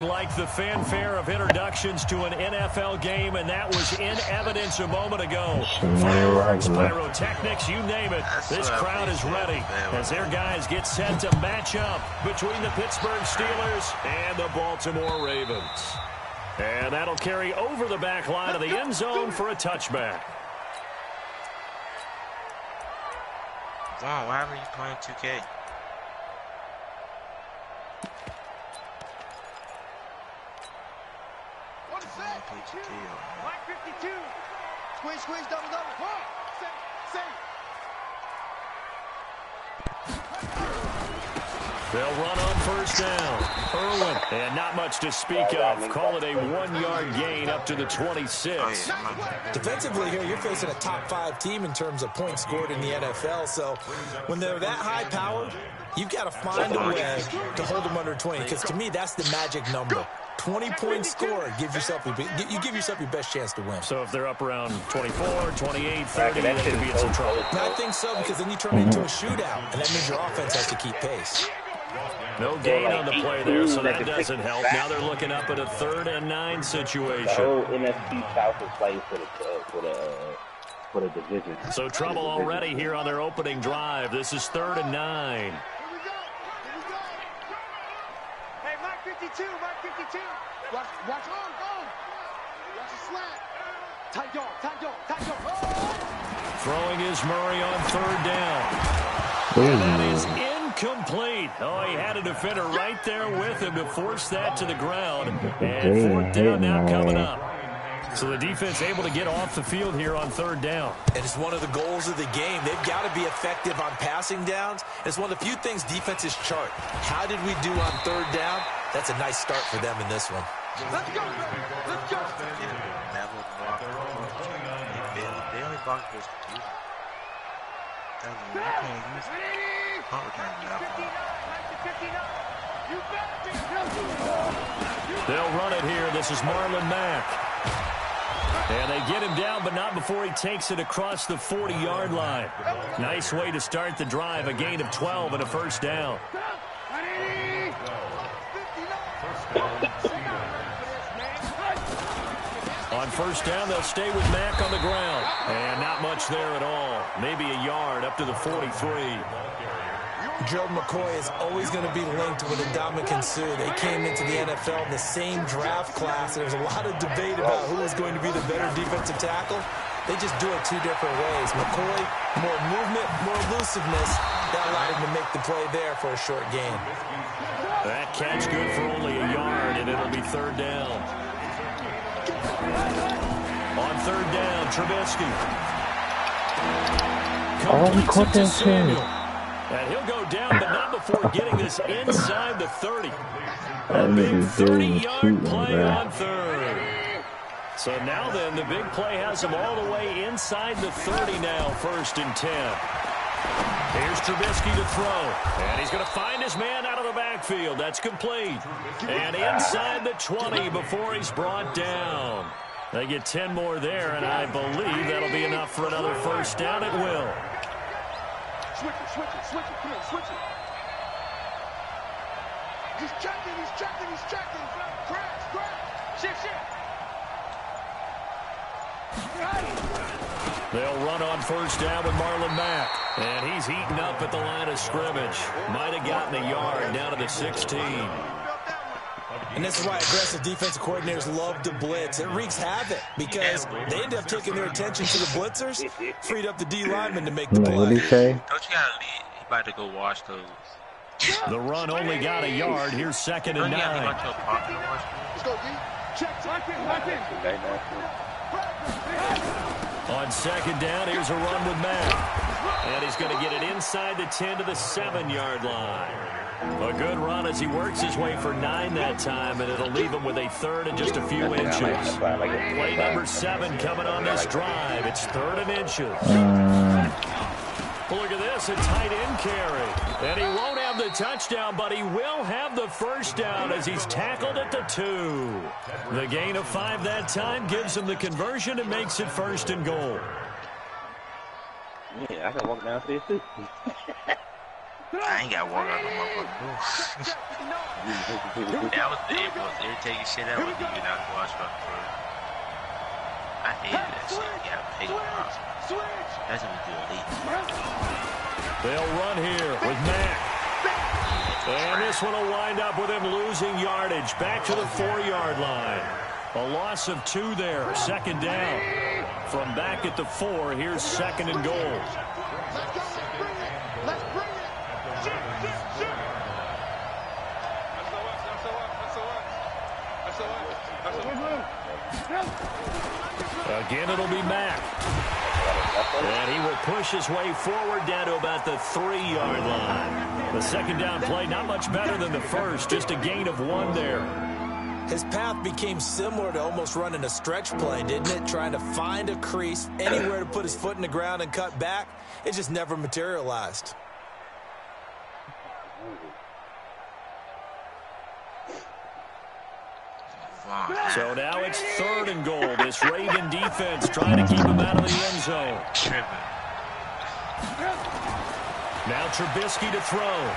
Like the fanfare of introductions to an NFL game, and that was in evidence a moment ago. Fireworks, pyrotechnics, you name it. This crowd is ready as their guys get set to match up between the Pittsburgh Steelers and the Baltimore Ravens. And that'll carry over the back line of the end zone for a touchback. Wow, why are you playing 2K? Mike 52. Squeeze, double. Safe. They'll run on first down. Irwin, and not much to speak of. Call it a 1-yard gain up to the 26. Defensively here, you're facing a top 5 team in terms of points scored in the NFL. So when they're that high powered, you've got to find a way to hold them under 20. Because to me, that's the magic number. 20 points scored, you give yourself your best chance to win. So if they're up around 24, 28, 30, they could be in some trouble. I think so, because then you turn it into a shootout, and that means your offense has to keep pace. No gain on the play there, so that doesn't help. Now they're looking up at a 3rd and 9 situation. The whole NFC South is playing for the division. So trouble already here on their opening drive. This is 3rd and 9. Hey, Mike 52. Watch on. Watch the slant. Tight dog. Oh! Throwing is Murray on 3rd down. And that is incomplete. Oh, he had a defender right there with him to force that to the ground. And 4th down now coming up. So the defense able to get off the field here on 3rd down. And it's one of the goals of the game. They've got to be effective on passing downs. It's one of the few things defenses chart. How did we do on 3rd down? That's a nice start for them in this one. Let's go. They'll run it here. This is Marlon Mack. And they get him down, but not before he takes it across the 40-yard line. Nice way to start the drive. A gain of 12 and a 1st down. On 1st down, they'll stay with Mack on the ground. And not much there at all. Maybe a yard up to the 43. Joe McCoy is always going to be linked with Ndamukong Suh. They came into the NFL in the same draft class. There's a lot of debate about who is going to be the better defensive tackle. They just do it 2 different ways. McCoy, more movement, more elusiveness. That allowed him to make the play there for a short gain. That catch good for only a yard, and it'll be 3rd down. On 3rd down, Trubisky. Completes it to Samuel. And he'll go down, but not before getting this inside the 30. A big 30-yard play on 3rd. So now then, the big play has him all the way inside the 30 now, 1st and 10. Here's Trubisky to throw. And he's going to find his man out of the backfield. That's complete. And inside the 20 before he's brought down. They get 10 more there, and I believe that'll be enough for another 1st down. It will. Switch it. Come here, switch it. He's checking. Crash. Shift. They'll run on 1st down with Marlon Mack. And he's heating up at the line of scrimmage. Might have gotten a yard down to the 16. And this is why aggressive defensive coordinators love to blitz. It wreaks havoc because they end up taking their attention to the blitzers, freed up the D lineman to make the play. What did he say? Don't you gotta leave? He about to go wash those. The run only got a yard. Here's 2nd and 9. Let's go, D. Check. On 2nd down, here's a run with Mack. And he's going to get it inside the 10 to the 7-yard line. A good run as he works his way for 9 that time, and it'll leave him with a 3rd and just a few inches. Play number 7 coming on this drive. It's 3rd and inches. Look at this, a tight end carry. And he won't have the touchdown, but he will have the 1st down as he's tackled at the 2. The gain of 5 that time gives him the conversion and makes it 1st and goal. Yeah, I can walk downstairs too. I ain't got water on my motherfucking That was the most irritating shit ever. You're not watch my bro. I hated that shit. You gotta pay the cost. That's what we do elite. They'll run here with Mack. And this one will wind up with him losing yardage. Back to the 4-yard line. A loss of 2 there. 2nd down. From back at the 4, here's 2nd and goal. Again, it'll be Mack. And he will push his way forward down to about the 3-yard line. The 2nd down play, not much better than the first, just a gain of 1 there. His path became similar to almost running a stretch play, didn't it? Trying to find a crease, anywhere to put his foot in the ground and cut back. It just never materialized. So now it's 3rd and goal. This Raven defense trying to keep him out of the end zone. Now Trubisky to throw.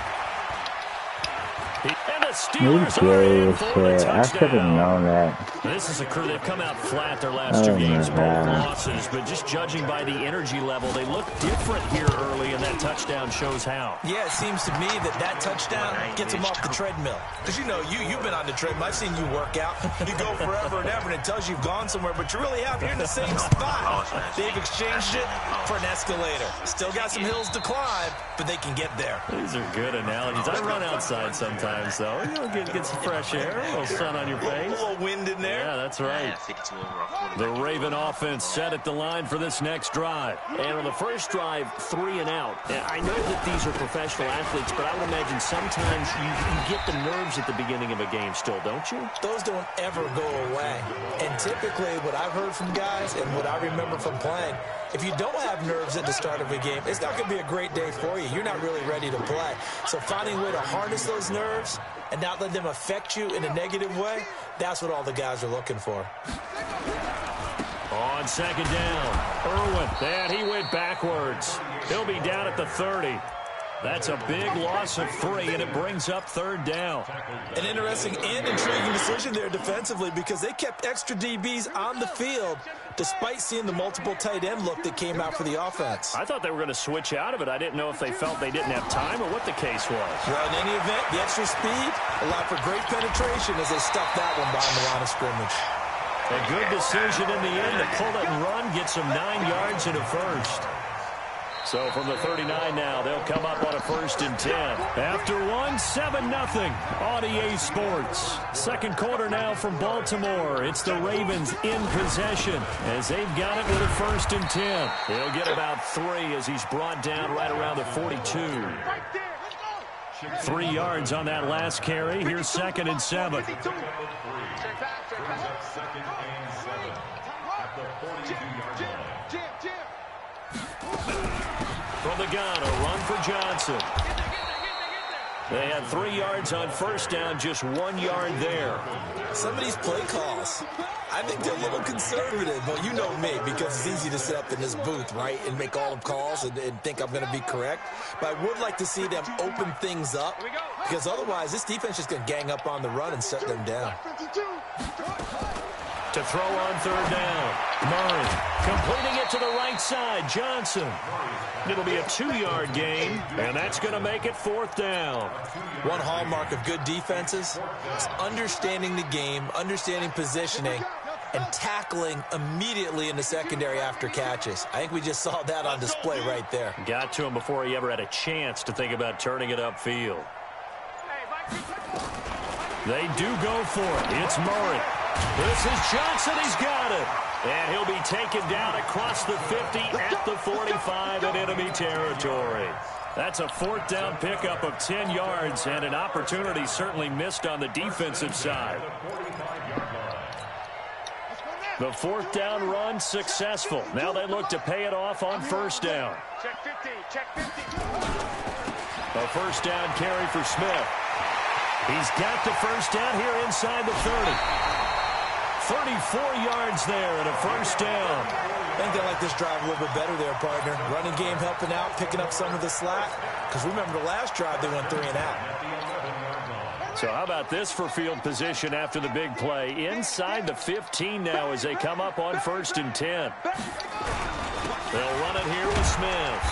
And the Steelers are in for the touchdown. I should have known that. This is a crew. They've come out flat their last 2 games, both losses. But just judging by the energy level, they look different here early, and that touchdown shows how. Yeah, it seems to me that touchdown gets them off the treadmill. Because, you know, you've been on the treadmill. I've seen you work out. You go forever and ever, and it tells you you've gone somewhere, but you really have. You're in the same spot. They've exchanged it for an escalator. Still got some hills to climb, but they can get there. These are good analogies. I run outside sometimes, though. You know, get some fresh air, a little sun on your face. A little wind in there. Yeah, that's right. The Raven offense set at the line for this next drive. And on the first drive, 3 and out. I know that these are professional athletes, but I would imagine sometimes you get the nerves at the beginning of a game still, don't you? Those don't ever go away. And typically what I've heard from guys and what I remember from playing, if you don't have nerves at the start of a game, it's not going to be a great day for you. You're not really ready to play. So finding a way to harness those nerves and not let them affect you in a negative way, that's what all the guys are looking for. On 2nd down, Irwin, and he went backwards. He'll be down at the 30. That's a big loss of 3, and it brings up 3rd down. An interesting and intriguing decision there defensively because they kept extra DBs on the field despite seeing the multiple tight end look that came out for the offense. I thought they were going to switch out of it. I didn't know if they felt they didn't have time or what the case was. Well, in any event, the extra speed allowed for great penetration as they stuffed that one behind the line of scrimmage. A good decision in the end to pull it and run, get some 9 yards and a first. So from the 39 now, they'll come up on a 1st and 10. After 1, 7-0 on EA Sports. 2nd quarter now from Baltimore. It's the Ravens in possession as they've got it with a 1st and 10. He'll get about 3 as he's brought down right around the 42. 3 yards on that last carry. Here's 2nd and 7. From the gun, a run for Johnson. They had 3 yards on 1st down, just 1 yard there. Some of these play calls, I think they're a little conservative, but you know me, because it's easy to sit up in this booth, right, and make all the calls and think I'm going to be correct. But I would like to see them open things up, because otherwise this defense is going to gang up on the run and shut them down. To throw on 3rd down, Murray completing it to the right side, Johnson. It'll be a 2-yard gain, and that's going to make it 4th down. One hallmark of good defenses is understanding the game, understanding positioning, and tackling immediately in the secondary after catches. I think we just saw that on display right there. Got to him before he ever had a chance to think about turning it upfield. They do go for it. It's Murray. This is Johnson. He's got it. And he'll be taken down across the 50 at the 45 in enemy territory. That's a 4th down pickup of 10 yards and an opportunity certainly missed on the defensive side. The 4th down run successful. Now they look to pay it off on 1st down. A 1st down carry for Smith. He's got the 1st down here inside the 30. 34 yards there and a first down. I think they like this drive a little bit better there, partner. Running game helping out, picking up some of the slack. Because remember the last drive, they went 3 and out. So how about this for field position after the big play? Inside the 15 now as they come up on 1st and 10. They'll run it here with Smith.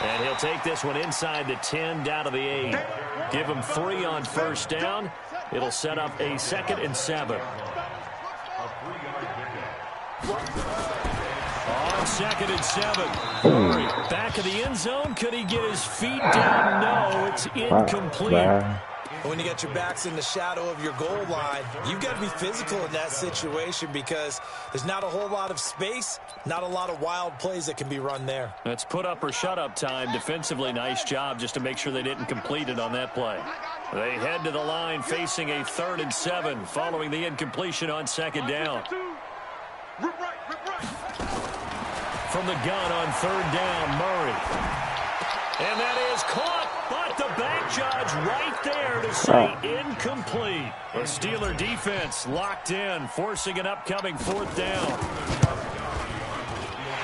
And he'll take this one inside the 10 down to the 8. Give him 3 on 1st down. It'll set up a 2nd and 7. On 2nd and 7. Murray back of the end zone. Could he get his feet down? No, it's incomplete. When you got your backs in the shadow of your goal line, you've got to be physical in that situation because there's not a whole lot of space, not a lot of wild plays that can be run there. That's put up or shut up time. Defensively, nice job just to make sure they didn't complete it on that play. They head to the line facing a 3rd and 7 following the incompletion on 2nd down. From the gun on 3rd down, Murray. And that is caught, but the back judge right there to say incomplete. The Steeler defense locked in, forcing an upcoming 4th down.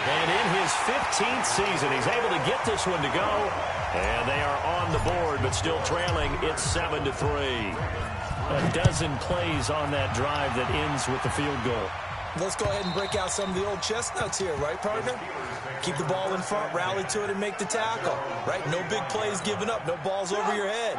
And in his 15th season, he's able to get this one to go. And they are on the board, but still trailing. It's 7-3. A dozen plays on that drive that ends with the field goal. Let's go ahead and break out some of the old chestnuts here, right, partner? Keep the ball in front, rally to it, and make the tackle, right? No big plays given up, no balls over your head.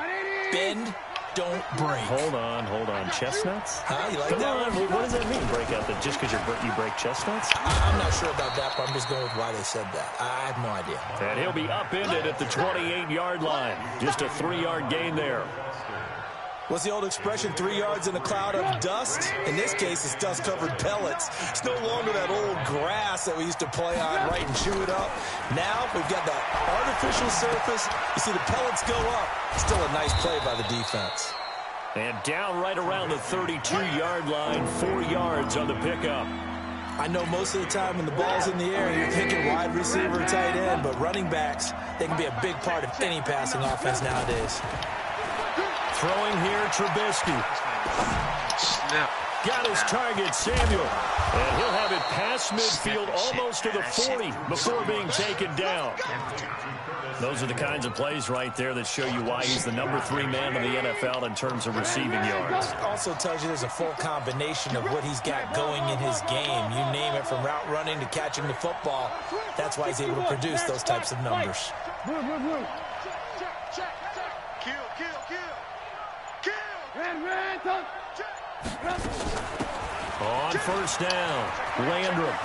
Bend, don't break. Hold on. Chestnuts? Huh? You like Come that on. one? What does that mean, break out? That just because you break chestnuts? I'm not sure about that, but I'm just going with why they said that. I have no idea. And he'll be upended at the 28-yard line. Just a 3-yard gain there. What's the old expression, 3 yards in a cloud of dust? In this case, it's dust-covered pellets. It's no longer that old grass that we used to play on, right, and chew it up. Now, we've got the artificial surface. You see the pellets go up. Still a nice play by the defense. And down right around the 32-yard line, 4 yards on the pickup. I know most of the time when the ball's in the air, you're thinking wide receiver and tight end, but running backs, they can be a big part of any passing offense nowadays. Throwing here, Trubisky. Snap. Got his target, Samuel. And he'll have it past midfield almost to the 40 before being taken down. Those are the kinds of plays right there that show you why he's the number 3 man in the NFL in terms of receiving yards. Also tells you there's a full combination of what he's got going in his game. You name it, from route running to catching the football. That's why he's able to produce those types of numbers. On 1st down, Landrum.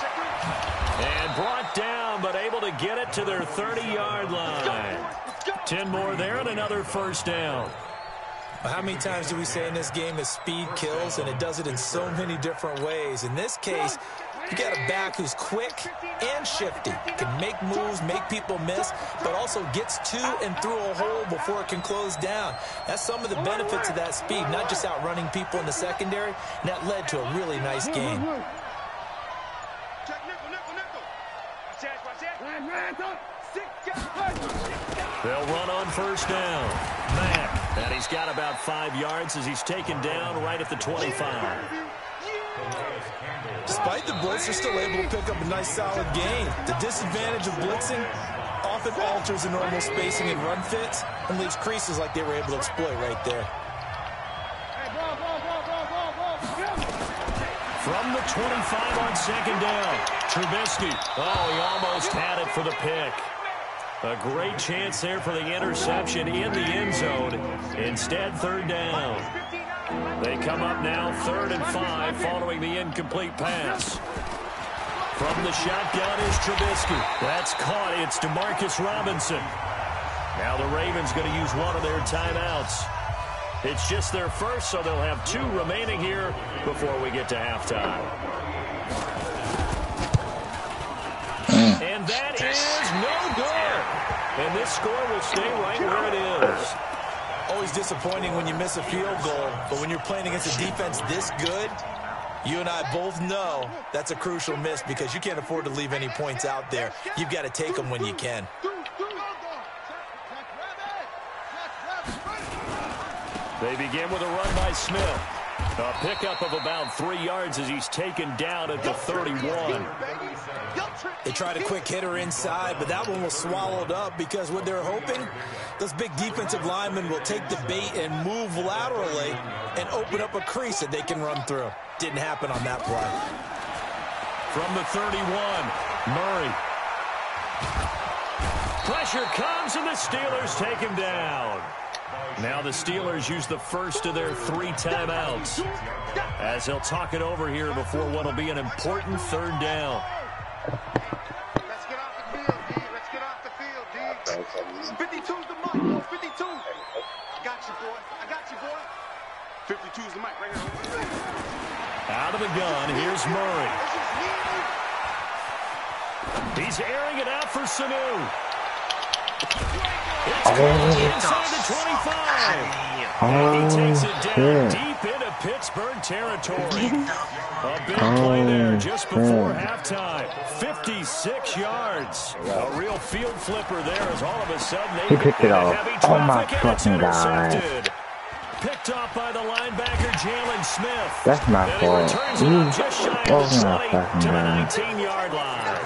And brought down, but able to get it to their 30-yard line. 10 more there and another 1st down. How many times do we say in this game that speed kills, and it does it in so many different ways? In this case, you got a back who's quick and shifty, can make moves, make people miss, but also gets to and through a hole before it can close down. That's some of the benefits of that speed, not just outrunning people in the secondary, and that led to a really nice game. They'll run on 1st down. Mack, and he's got about 5 yards as he's taken down right at the 25. Despite the blitz, they're still able to pick up a nice solid gain. The disadvantage of blitzing often alters the normal spacing and run fits and leaves creases like they were able to exploit right there. From the 25 on 2nd down, Trubisky. Oh, he almost had it for the pick. A great chance there for the interception in the end zone. Instead, 3rd down. They come up now 3rd and 5 following the incomplete pass. From the shotgun is Trubisky. That's caught. It's DeMarcus Robinson. Now the Ravens going to use one of their timeouts. It's just their first, so they'll have 2 remaining here before we get to halftime. And that is no good. And this score will stay right where it is. Always disappointing when you miss a field goal, but when you're playing against a defense this good, you and I both know that's a crucial miss because you can't afford to leave any points out there. You've got to take them when you can. They begin with a run by Smith. A pickup of about 3 yards as he's taken down at the 31. They tried a quick hitter inside, but that one was swallowed up because what they're hoping, those big defensive linemen will take the bait and move laterally and open up a crease that they can run through. Didn't happen on that play. From the 31, Murray. Pressure comes, and the Steelers take him down. Now the Steelers use the first of their 3 timeouts as they'll talk it over here before what will be an important 3rd down. Let's get off the field, D. Let's get off the field, D. 52's the mic. 52. I got you, boy. I got you, boy. 52's the mic right here. Out of the gun, here's Murray. He's airing it out for Sanu. It's inside the 25. And he takes it down deep into Pittsburgh territory. A big play there just before halftime. 56 yards. A real field flipper there as all of a sudden they picked it up. heavy Oh my traffic and it's fucking God. intercepted. Picked off by the linebacker Jalen Smith. That's my and fault. He returns it up just shy of the 20 to the 19-yard line.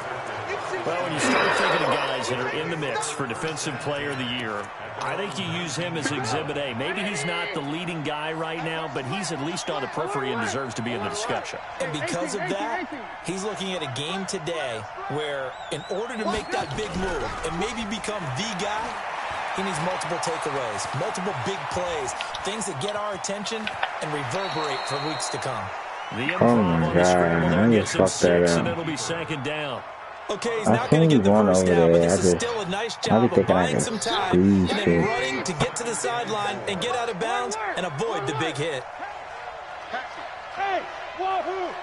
Well, when you start thinking of guys that are in the mix for Defensive Player of the Year, I think you use him as Exhibit A. Maybe he's not the leading guy right now, but he's at least on the periphery and deserves to be in the discussion. And because of that, he's looking at a game today where in order to make that big move and maybe become the guy, he needs multiple takeaways, multiple big plays, things that get our attention and reverberate for weeks to come. The improv on the scramble there gets him 6, and it'll be 2nd down. Okay, he's not going to get the first down, but this is still a nice job of buying some time and then running to get to the sideline and get out of bounds and avoid the big hit. Hey, wahoo!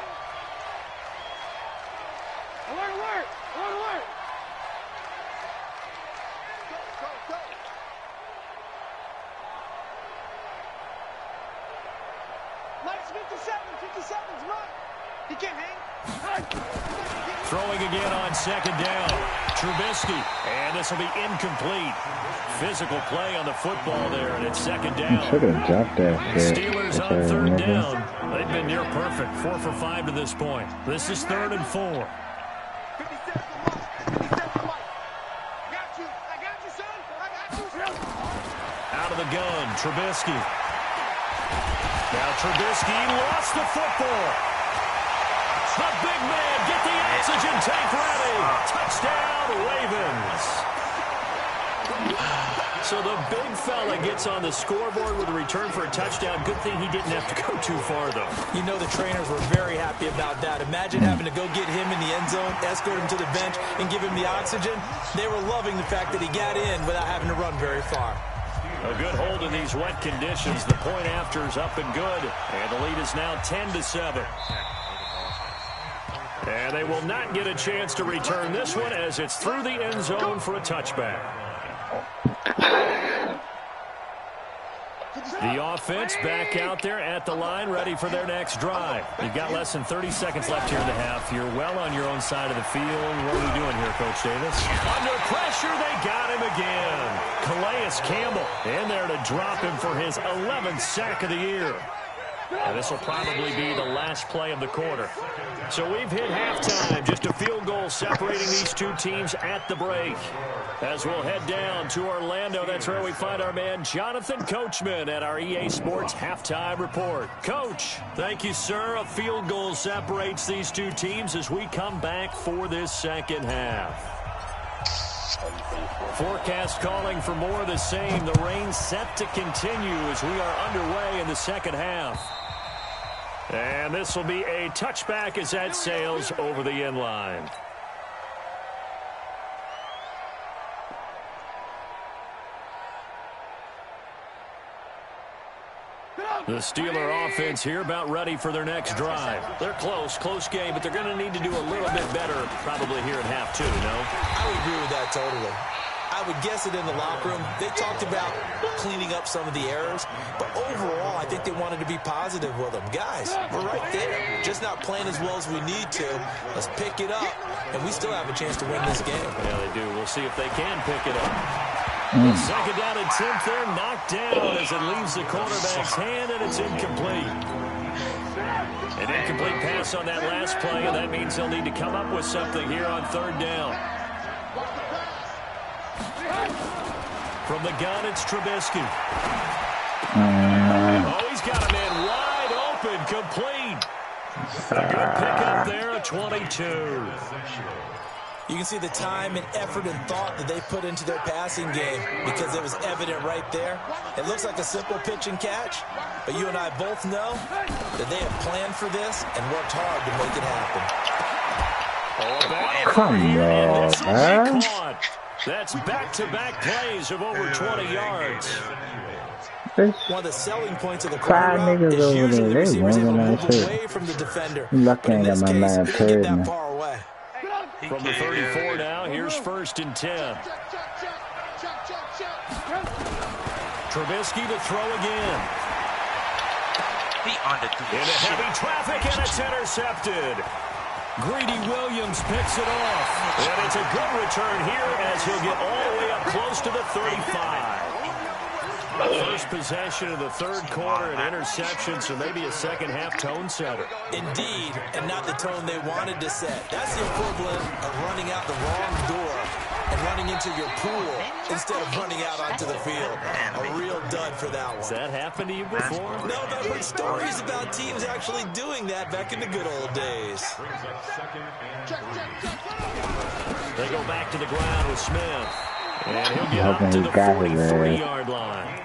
Alert, alert! Alert, alert! Go, go, go! Nice 57's run! He can't hang. Throwing again on 2nd down. Trubisky. And this will be incomplete. Physical play on the football there, and it's 2nd down. Should have dropped that shit. Steelers on 3rd down. They've been near perfect. 4 for 5 to this point. This is 3rd and 4. 57's the mic. I got you, son. I got you, son. Out of the gun, Trubisky. Now Trubisky lost the football. The big man, get the oxygen tank ready. Touchdown, Ravens. So the big fella gets on the scoreboard with a return for a touchdown. Good thing he didn't have to go too far, though. You know the trainers were very happy about that. Imagine having to go get him in the end zone, escort him to the bench, and give him the oxygen. They were loving the fact that he got in without having to run very far. A good hold in these wet conditions. The point after is up and good. And the lead is now 10-7. And they will not get a chance to return this one as it's through the end zone for a touchback. The offense back out there at the line, ready for their next drive. You've got less than 30 seconds left here in the half. You're well on your own side of the field. What are we doing here, Coach Davis? Under pressure, they got him again. Calais Campbell in there to drop him for his 11th sack of the year. And this will probably be the last play of the quarter. So we've hit halftime. Just a field goal separating these two teams at the break. As we'll head down to Orlando, that's where we find our man Jonathan Coachman at our EA Sports Halftime Report. Coach, thank you, sir. A field goal separates these two teams as we come back for this second half. Forecast calling for more of the same. The rain set to continue as we are underway in the second half. And this will be a touchback as that sails over the end line. The Steeler offense here about ready for their next drive. They're close game, but they're going to need to do a little bit better probably here at half two, no? I would agree with that totally. I would guess it in the locker room. They talked about cleaning up some of the errors, but overall, I think they wanted to be positive with them. Guys, we're right there. Just not playing as well as we need to. Let's pick it up, and we still have a chance to win this game. Yeah, they do. We'll see if they can pick it up. The second down attempt there, knocked down as it leaves the quarterback's hand, and it's incomplete. An incomplete pass on that last play, and that means they'll need to come up with something here on third down. From the gun, it's Trubisky. Oh, he's got a man wide open, complete. A good pickup there, a 22. You can see the time and effort and thought that they put into their passing game because it was evident right there. It looks like a simple pitch and catch, but you and I both know that they have planned for this and worked hard to make it happen. Come on, man. That's back-to-back plays of over 20 yards. One of the selling points of the quarterback is usually the receiver's able to move away from the defender. But in this case, he didn't get that far away. From the 34 now, here's 1st and 10. Trubisky to throw again. Into heavy traffic, and it's intercepted. Greedy Williams picks it off. And it's a good return here as he'll get all the way up close to the 35. First possession of the third quarter, an interception, so maybe a second-half tone setter. Indeed, and not the tone they wanted to set. That's the equivalent of running out the wrong door and running into your pool instead of running out onto the field. A real dud for that one. Has that happened to you before? No, but I've heard stories about teams actually doing that back in the good old days. They go back to the ground with Smith. And he'll get up to the 43-yard line.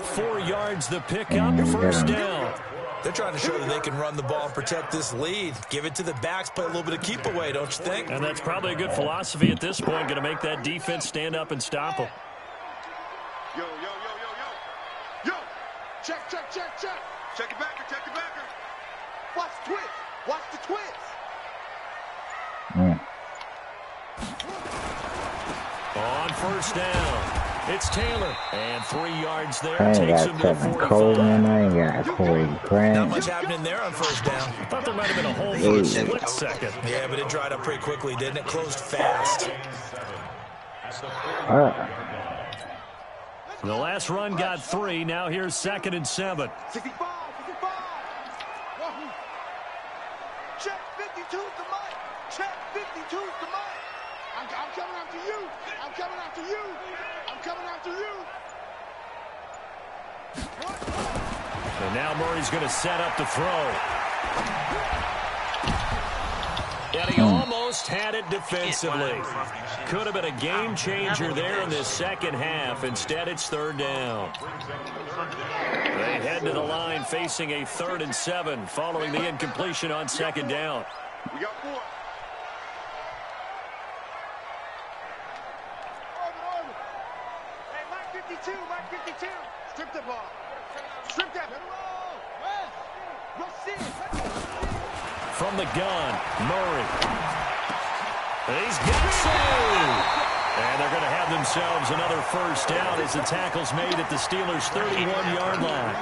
4 yards the pickup, first down. They're trying to show that they can run the ball and protect this lead. Give it to the backs, play a little bit of keep away, don't you think? And that's probably a good philosophy at this point, going to make that defense stand up and stop them. Yo, yo, yo, yo, yo. Yo, check, check, check, check. Check it backer, check it backer. Watch the twist. Watch the twist. On first down, it's Taylor. And 3 yards there. Takes him to the 45. Not much happening there on first down. I thought there might have been a hole for a split second. Yeah, but it dried up pretty quickly, didn't it? Closed fast. The last run got 3. Now here's 2nd and 7. 65, 65. Check 52's the mic. Check 52's the mic. I'm coming after you. I'm coming after you. I'm coming after you. And now Murray's going to set up to throw. And he almost had it defensively. Could have been a game changer there in this second half. Instead, it's third down. They head to the line facing a 3rd and 7 following the incompletion on 2nd down. We got 4. Mike 52, Mike 52. Strip the ball. Strip that. From the gun, Murray. He's got 2. And they're going to have themselves another first down as the tackle's made at the Steelers' 31-yard line.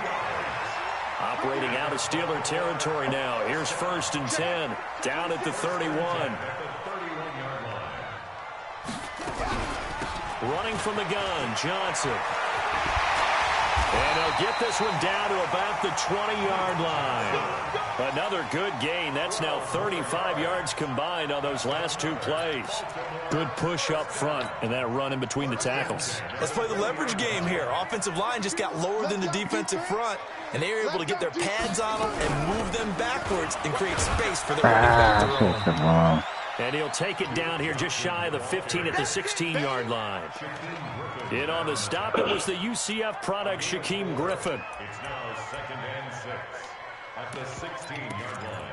Operating out of Steeler territory now. Here's 1st and 10, down at the 31. Running from the gun, Johnson. And they'll get this one down to about the 20-yard line. Another good gain. That's now 35 yards combined on those last 2 plays. Good push up front and that run in between the tackles. Let's play the leverage game here. Offensive line just got lower than the defensive front, and they were able to get their pads on them and move them backwards and create space for their running back to run. And he'll take it down here just shy of the 15 at the 16-yard line. In on the stop, it was the UCF product, Shaquem Griffin. It's now 2nd and 6 at the 16-yard line.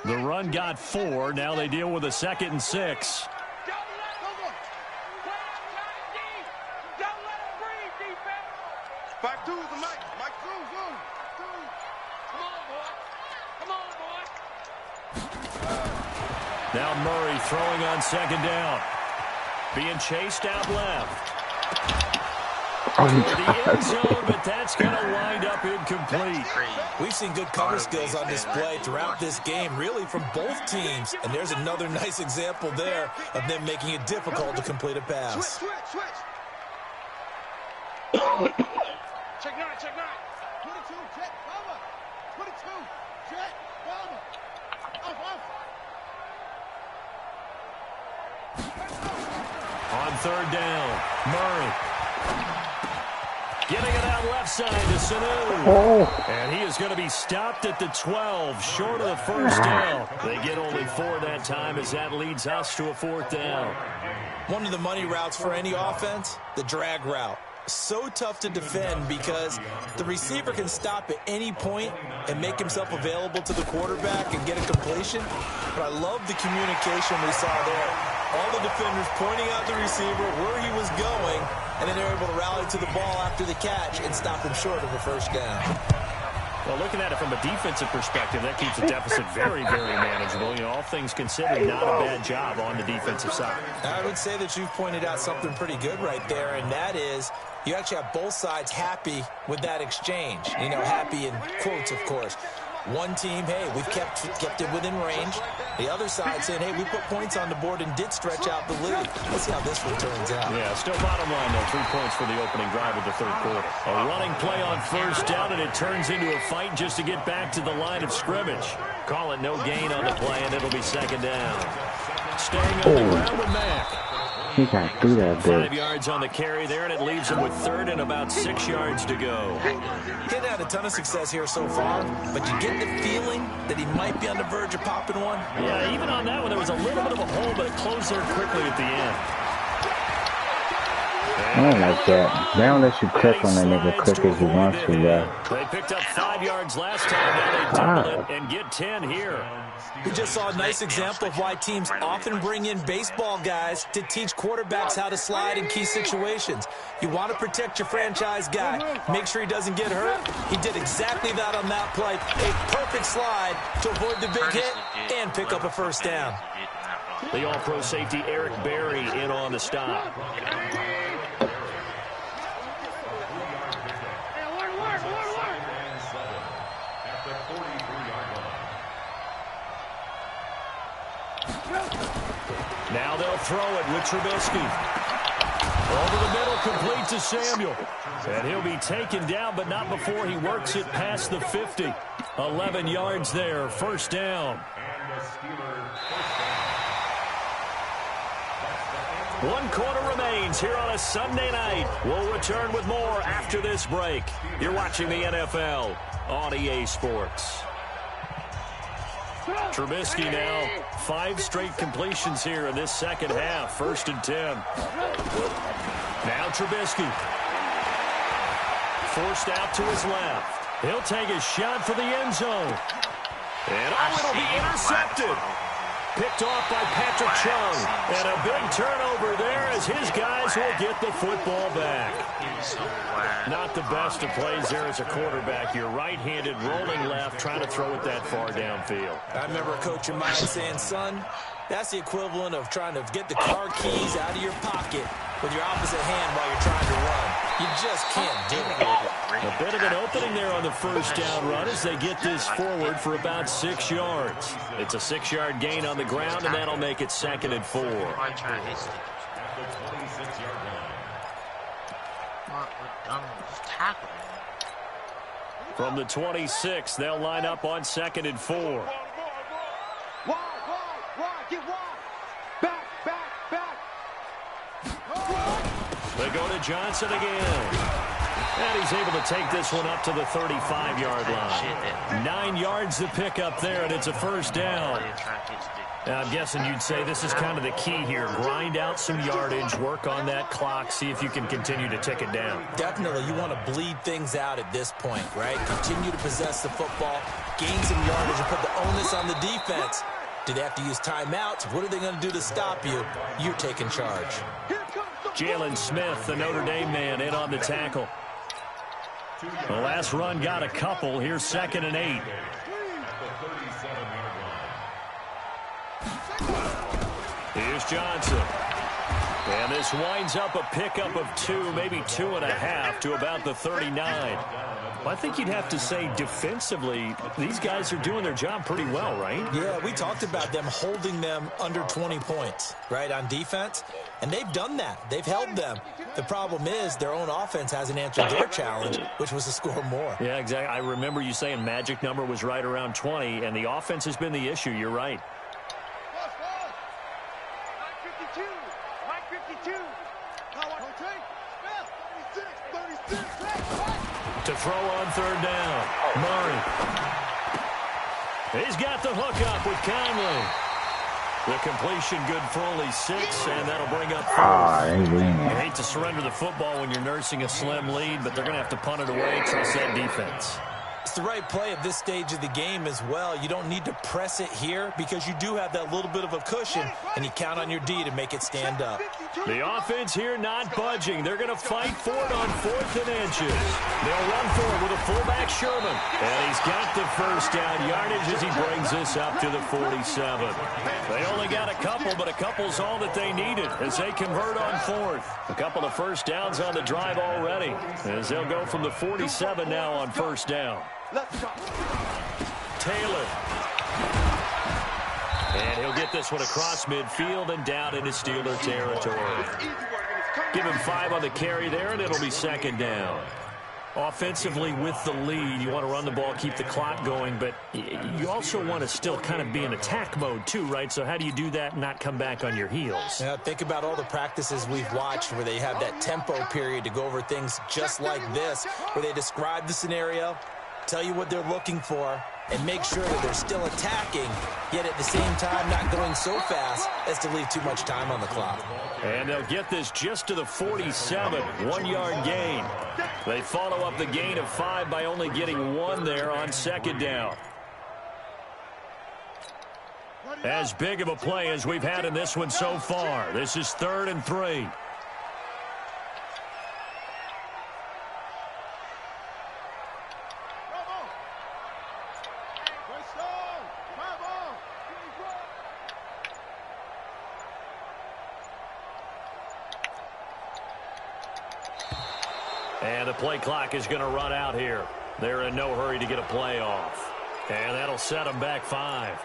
The run got 4. Now they deal with a 2nd and 6. Back to the mic. Mike through. Come on, boy. Now Murray throwing on 2nd down. Being chased out left. For the end zone, but that's going to wind up incomplete. We've seen good cover skills on display throughout this game, really from both teams. And there's another nice example there of them making it difficult to complete a pass. Switch. Check 9. 22, check cover. On third down, Murray. Getting it out left side to Sanu. Oh. And he is going to be stopped at the 12, short of the first down. They get only 4 that time as that leads us to a 4th down. One of the money routes for any offense, the drag route. So tough to defend because the receiver can stop at any point and make himself available to the quarterback and get a completion. But I love the communication we saw there. All the defenders pointing out the receiver, where he was going, and then they're able to rally to the ball after the catch and stop him short of a first down. Well, looking at it from a defensive perspective, that keeps the deficit very, very manageable. You know, all things considered, not a bad job on the defensive side. I would say that you've pointed out something pretty good right there, and that is you actually have both sides happy with that exchange. You know, happy in quotes, of course. One team, hey, we've kept it within range. The other side saying, hey, we put points on the board and did stretch out the lead. Let's see how this one turns out. Yeah, still bottom line, though, 3 points for the opening drive of the third quarter. A running play on first down, and it turns into a fight just to get back to the line of scrimmage. Call it no gain on the play, and it'll be second down. Staying on the ground with Mack. He got through that bit. 5 yards on the carry there, and it leaves him with third and about 6 yards to go. He hasn't had a ton of success here so far, but you get the feeling that he might be on the verge of popping one. Yeah, even on that one, there was a little bit of a hole, but it closed there quickly at the end. I don't like that. They don't let you click on that nigga quick as you want to, yeah. They picked up 5 yards last time. Now they double it and get 10 here. We just saw a nice example of why teams often bring in baseball guys to teach quarterbacks how to slide in key situations. You want to protect your franchise guy. Make sure he doesn't get hurt. He did exactly that on that play. A perfect slide to avoid the big hit and pick up a first down. The all-pro safety Eric Berry in on the stop. Now they'll throw it with Trubisky. Over the middle, complete to Samuel. And he'll be taken down, but not before he works it past the 50. 11 yards there, first down. 1 quarter remains here on a Sunday night. We'll return with more after this break. You're watching the NFL on EA Sports. Trubisky now, 5 straight completions here in this second half. 1st and 10. Now Trubisky. Forced out to his left. He'll take a shot for the end zone. And it'll be intercepted. Picked off by Patrick Chung. And a big turnover there as his guys will get the football back. Not the best of plays there as a quarterback. You're right-handed, rolling left, trying to throw it that far downfield. I remember a coach of mine saying, son, that's the equivalent of trying to get the car keys out of your pocket with your opposite hand while you're trying to run. You just can't do it. A bit of an opening there on the first down run as they get this forward for about 6 yards. It's a 6-yard gain on the ground, and that'll make it 2nd and 4. From the 26, they'll line up on 2nd and 4. Wide, get wide. Back. They go to Johnson again. And he's able to take this one up to the 35-yard line. 9 yards to pick up there, and it's a first down. Now, I'm guessing you'd say this is kind of the key here. Grind out some yardage, work on that clock, see if you can continue to tick it down. Definitely. You want to bleed things out at this point, right? Continue to possess the football, gain some yardage, and put the onus on the defense. Do they have to use timeouts? What are they going to do to stop you? You're taking charge. Jalen Smith, the Notre Dame man, in on the tackle. The last run got a couple. Here's 2nd and 8. Here's Johnson. And this winds up a pickup of 2, maybe 2.5 to about the 39. Well, I think you'd have to say defensively, these guys are doing their job pretty well, right? Yeah, we talked about them holding them under 20 points, right, on defense. And they've done that. They've held them. The problem is their own offense hasn't answered their challenge, which was to score more. Yeah, exactly. I remember you saying magic number was right around 20, and the offense has been the issue. You're right. To throw on third down, Murray. He's got the hook up with Conley. The completion good for only 6, and that'll bring up 4th. You hate to surrender the football when you're nursing a slim lead, but they're going to have to punt it away. Trust that defense. It's the right play at this stage of the game as well. You don't need to press it here because you do have that little bit of a cushion, and you count on your D to make it stand up. The offense here not budging. They're going to fight for it on 4th and inches. They'll run for it with a fullback, Sherman. And he's got the first down yardage as he brings this up to the 47. They only got a couple, but a couple's all that they needed as they convert on 4th. A couple of first downs on the drive already as they'll go from the 47 now on first down. Taylor. And he'll get this one across midfield and down into Steeler territory. Give him 5 on the carry there, and it'll be second down. Offensively with the lead, you want to run the ball, keep the clock going, but you also want to still kind of be in attack mode too, right? So how do you do that and not come back on your heels? Yeah, think about all the practices we've watched where they have that tempo period to go over things just like this, where they describe the scenario, tell you what they're looking for, and make sure that they're still attacking, yet at the same time not going so fast as to leave too much time on the clock. And they'll get this just to the 47, 1-yard gain. They follow up the gain of 5 by only getting 1 there on second down. As big of a play as we've had in this one so far. This is 3rd and 3. And the play clock is going to run out here. They're in no hurry to get a play off. And that'll set them back 5.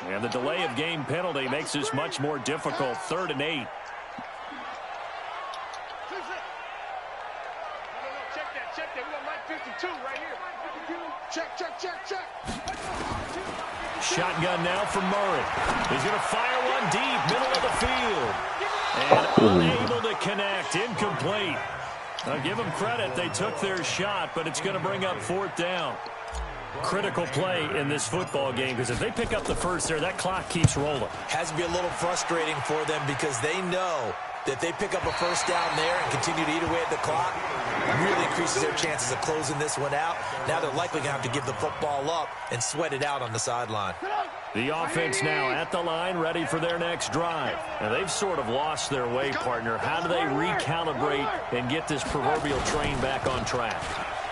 And the delay of game penalty makes this much more difficult. 3rd and 8. Check that. We got Mike 52 right here. Check. Shotgun now from Murray. He's going to fire one deep, middle of the field. And unable to connect, incomplete. I'll give them credit. They took their shot, but it's going to bring up 4th down. Critical play in this football game because if they pick up the first there, that clock keeps rolling. Has to be a little frustrating for them because they know that they pick up a first down there and continue to eat away at the clock, really increases their chances of closing this one out. Now they're likely going to have to give the football up and sweat it out on the sideline. The offense now at the line, ready for their next drive. And they've sort of lost their way, partner. How do they recalibrate and get this proverbial train back on track?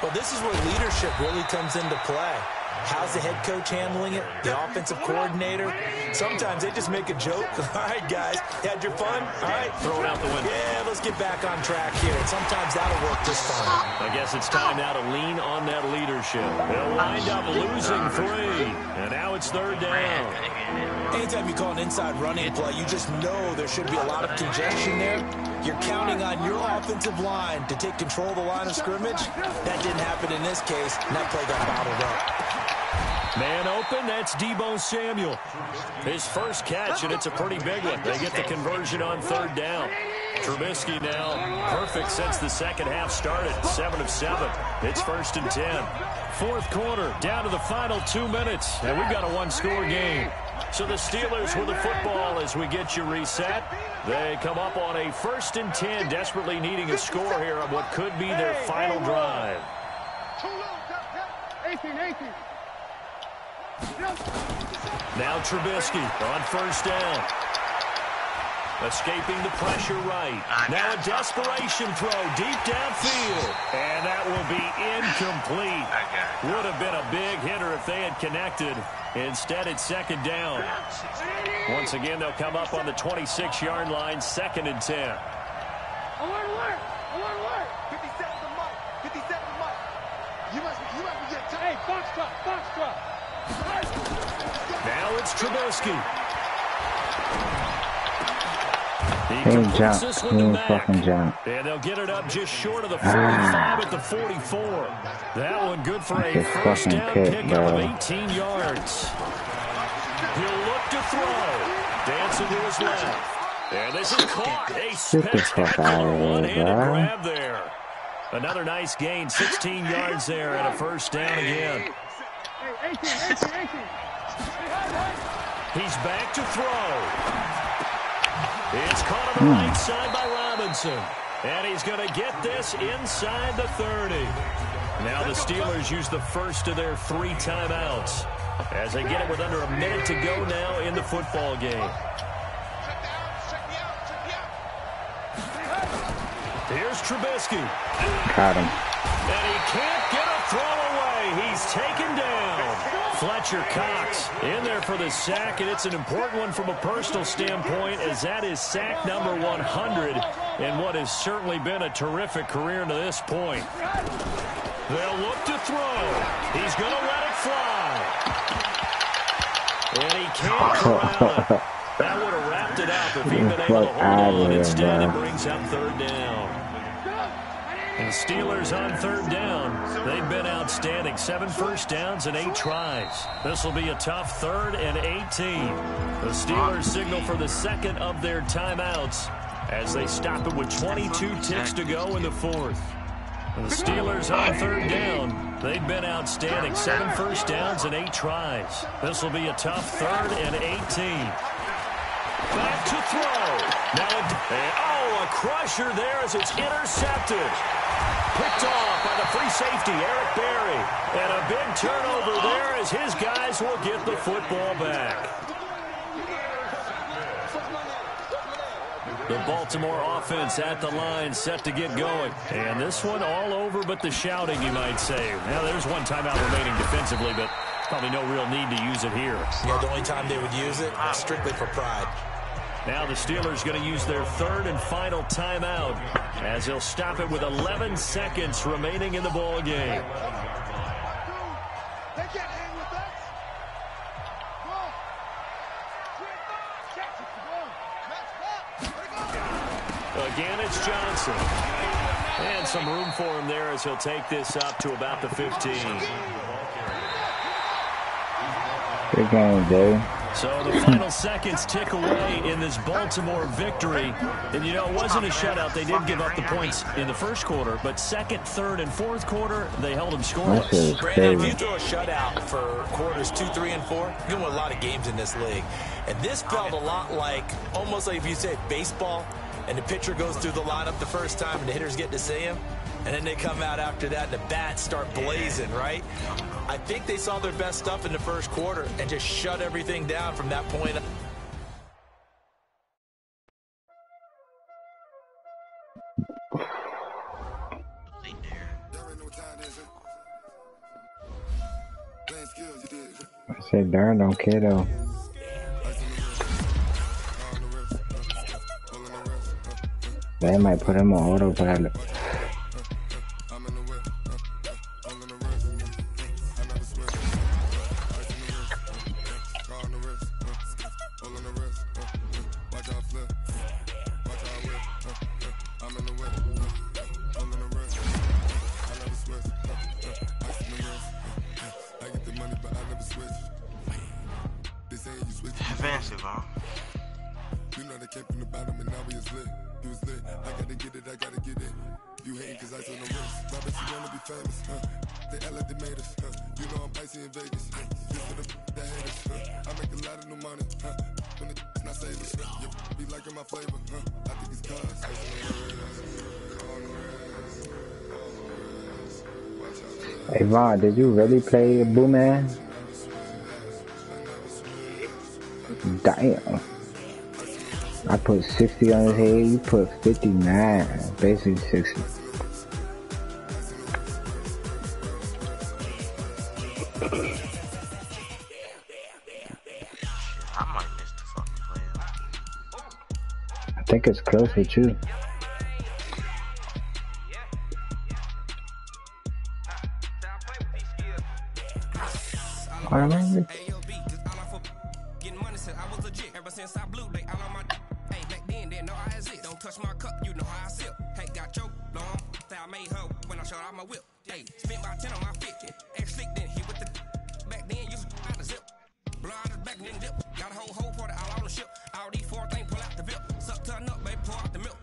Well, this is where leadership really comes into play. How's the head coach handling it? The offensive coordinator? Sometimes they just make a joke. All right, guys, had your fun? All right. Throw it out the window. Yeah, let's get back on track here. And sometimes that'll work just fine. I guess it's time now to lean on that leadership. They'll wind up losing 3. And now it's 3rd down. Anytime you call an inside running play, you just know there should be a lot of congestion there. You're counting on your offensive line to take control of the line of scrimmage. That didn't happen in this case, and that play got bottled up. Man open, that's Deebo Samuel. His first catch, and it's a pretty big one. They get the conversion on 3rd down. Trubisky now perfect since the second half started. 7 of 7. It's 1st and 10. 4th quarter, down to the final 2 minutes, and we've got a 1-score game. So the Steelers with the football as we get you reset. They come up on a 1st and 10, desperately needing a score here on what could be their final drive. Now Trubisky on 1st down. Escaping the pressure right. Now a desperation throw deep downfield. And that will be incomplete. Would have been a big hitter if they had connected. Instead, it's 2nd down. Once again, they'll come up on the 26-yard line, 2nd and 10. Alert! 57 to Mike. Now it's Trubisky. He ain't jump. He ain't fucking jump. And they'll get it up just short of the 45 at the 44. That one good for a first down pickup of 18 yards. He'll look to throw. Dancing to his left. And this is caught. A spectacular one-handed grab there. Another nice gain, 16 yards there and a first down again. He's back to throw. It's caught on the right side by Robinson. And he's going to get this inside the 30. Now the Steelers use the first of their 3 timeouts as they get it with under a minute to go now in the football game. Here's Trubisky. Caught him. And he can't get a throw away. He's taken down. Fletcher Cox in there for the sack, and it's an important one from a personal standpoint as that is sack number 100 in what has certainly been a terrific career to this point. They'll look to throw. He's going to let it fly. And he can't corral it. That would have wrapped it up if he'd been able to hold on. Instead, it brings up third down. And the Steelers on third down. They've been outstanding. 7 first downs and 8 tries. This will be a tough 3rd and 18. The Steelers signal for the second of their timeouts as they stop it with 22 ticks to go in the 4th. And the Steelers on third down. They've been outstanding. 7 first downs and 8 tries. This will be a tough 3rd and 18. Back to throw. Now, a crusher there as it's intercepted. Picked off by the free safety, Eric Berry. And a big turnover there as his guys will get the football back. The Baltimore offense at the line set to get going. And this one all over but the shouting, you might say. Now, there's one timeout remaining defensively, but probably no real need to use it here. Yeah, the only time they would use it, strictly for pride. Now the Steelers going to use their 3rd and final timeout as they'll stop it with 11 seconds remaining in the ball game. Again, it's Johnson. And some room for him there as he'll take this up to about the 15. Good game, Jay. So the final seconds tick away in this Baltimore victory. And, you know, it wasn't a shutout. They did give up the points in the first quarter, but second, third, and fourth quarter, they held them scoreless. Brandon, if you throw a shutout for quarters 2, 3, and 4, you win a lot of games in this league. And this felt a lot like, almost like if you say baseball, and the pitcher goes through the lineup the first time, and the hitters get to see him, and then they come out after that, and the bats start blazing, right? I think they saw their best stuff in the first quarter and just shut everything down from that point. I said darn don't care though. They might put him on autopilot. Fancy, bro. You know they came from the bottom and now we is lit. You was lit. I gotta get it, I gotta get it. You hating cause I told no risk. I bet you wanna be famous, huh? They act like they made us, huh? You know I'm icy in Vegas. Just for the haters, huh? I make a lot of new money, huh? When it's not savers, you be liking my flavor, huh? I think it's cause. Hey Vaughn, did you really play Boo Man? Damn. I put 60 on his head, you put 59. Basically 60. I might miss the fucking play. I think it's close with you. Automatically? Getting money since I was legit. Ever since I blew, they all on my. Hey, back then, didn't know I exist. Don't touch my cup, you know how I sip. Hey, got choked, long. I made her when I showed out my whip. Hey, spent about 10 on my 50. Ex-slick, then hit with the. Back then, used to out the zip. Blow out the back and then dip. Got a whole party all on the ship. All these 4 things pull out the VIP. Suck, turn up, baby, pour out the milk.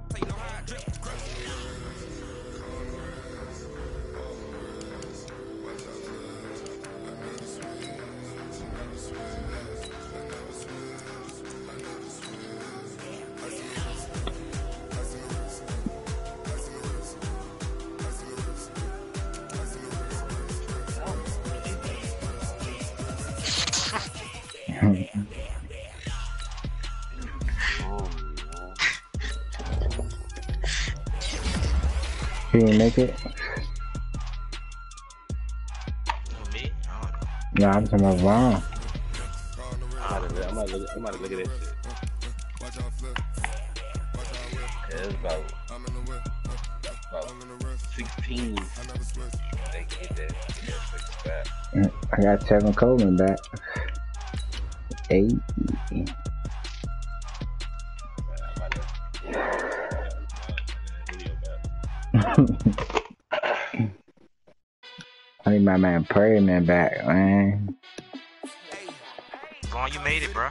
Play know how I drip. He didn't make it? Me? I don't know. No, I'm talking about Vaughn. I'm about to look at this shit. Yeah, it's about 16. They get that 6 back. I got Tevin Coleman back. 8. I need my man Perryman back, man. Vaughn, you made it, bro.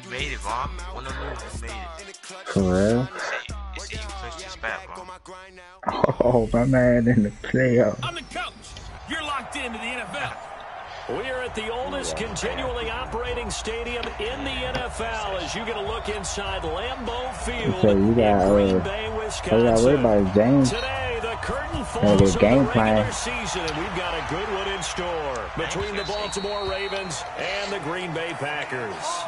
You made it, Vaughn. One of them, you made it. For real? They say you clinched your spot, Vaughn. Oh, my man in the playoffs. I'm the coach. You're locked into the NFL. We are at the oldest continually operating stadium in the NFL as you get a look inside Lambeau Field So you got, in Green Bay, Wisconsin. you got worried about James. Today, the curtain falls on the regular season, and we've got a good one in store between the Baltimore Ravens and the Green Bay Packers.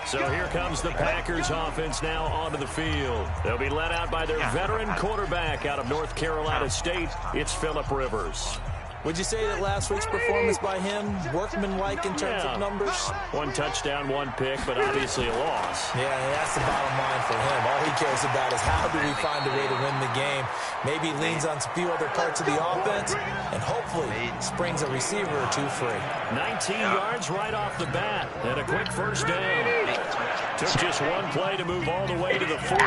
So here comes the Packers offense now onto the field. They'll be led out by their veteran quarterback out of North Carolina State. It's Phillip Rivers. Would you say that last week's performance by him, workmanlike in terms of numbers? 1 touchdown, 1 pick, but obviously a loss. Yeah, that's the bottom line for him. All he cares about is how do we find a way to win the game. Maybe leans on a few other parts of the offense, and hopefully springs a receiver or 2 free. 19 yards right off the bat, and a quick first down. Took just 1 play to move all the way to the 44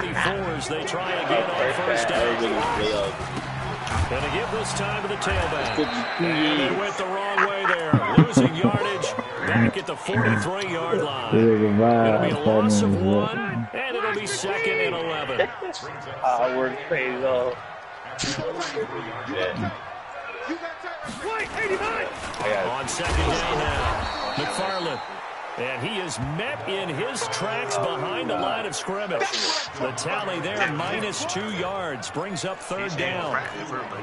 as they try again on first down. And to give this time to the tailback. And he went the wrong way there. Losing yardage back at the 43-yard line. It'll be a loss of 1, and it'll be 2nd and 11. Howard pays off. On 2nd down now, McFarland. And he is met in his tracks behind the line of scrimmage. The tally there, -2 yards, brings up 3rd down.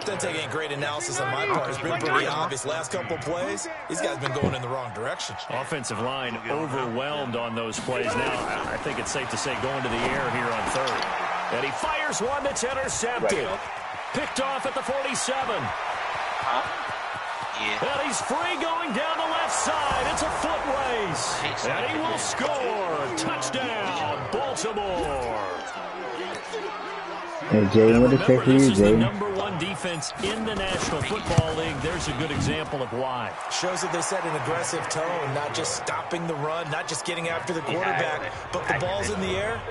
Doesn't take any great analysis on my part. It's been pretty obvious. Last couple plays, these guys been going in the wrong direction. Offensive line overwhelmed on those plays. Now, I think it's safe to say going to the air here on 3rd. And he fires one that's intercepted. Picked off at the 47. And he's free going down the left side. It's a foot race. And he will score. Touchdown, Baltimore. Hey, Jay, what is it for you, This is the Jay? #1 defense in the National Football League. There's a good example of why. Shows that they set an aggressive tone, not just stopping the run, not just getting after the quarterback, but the ball's in the air.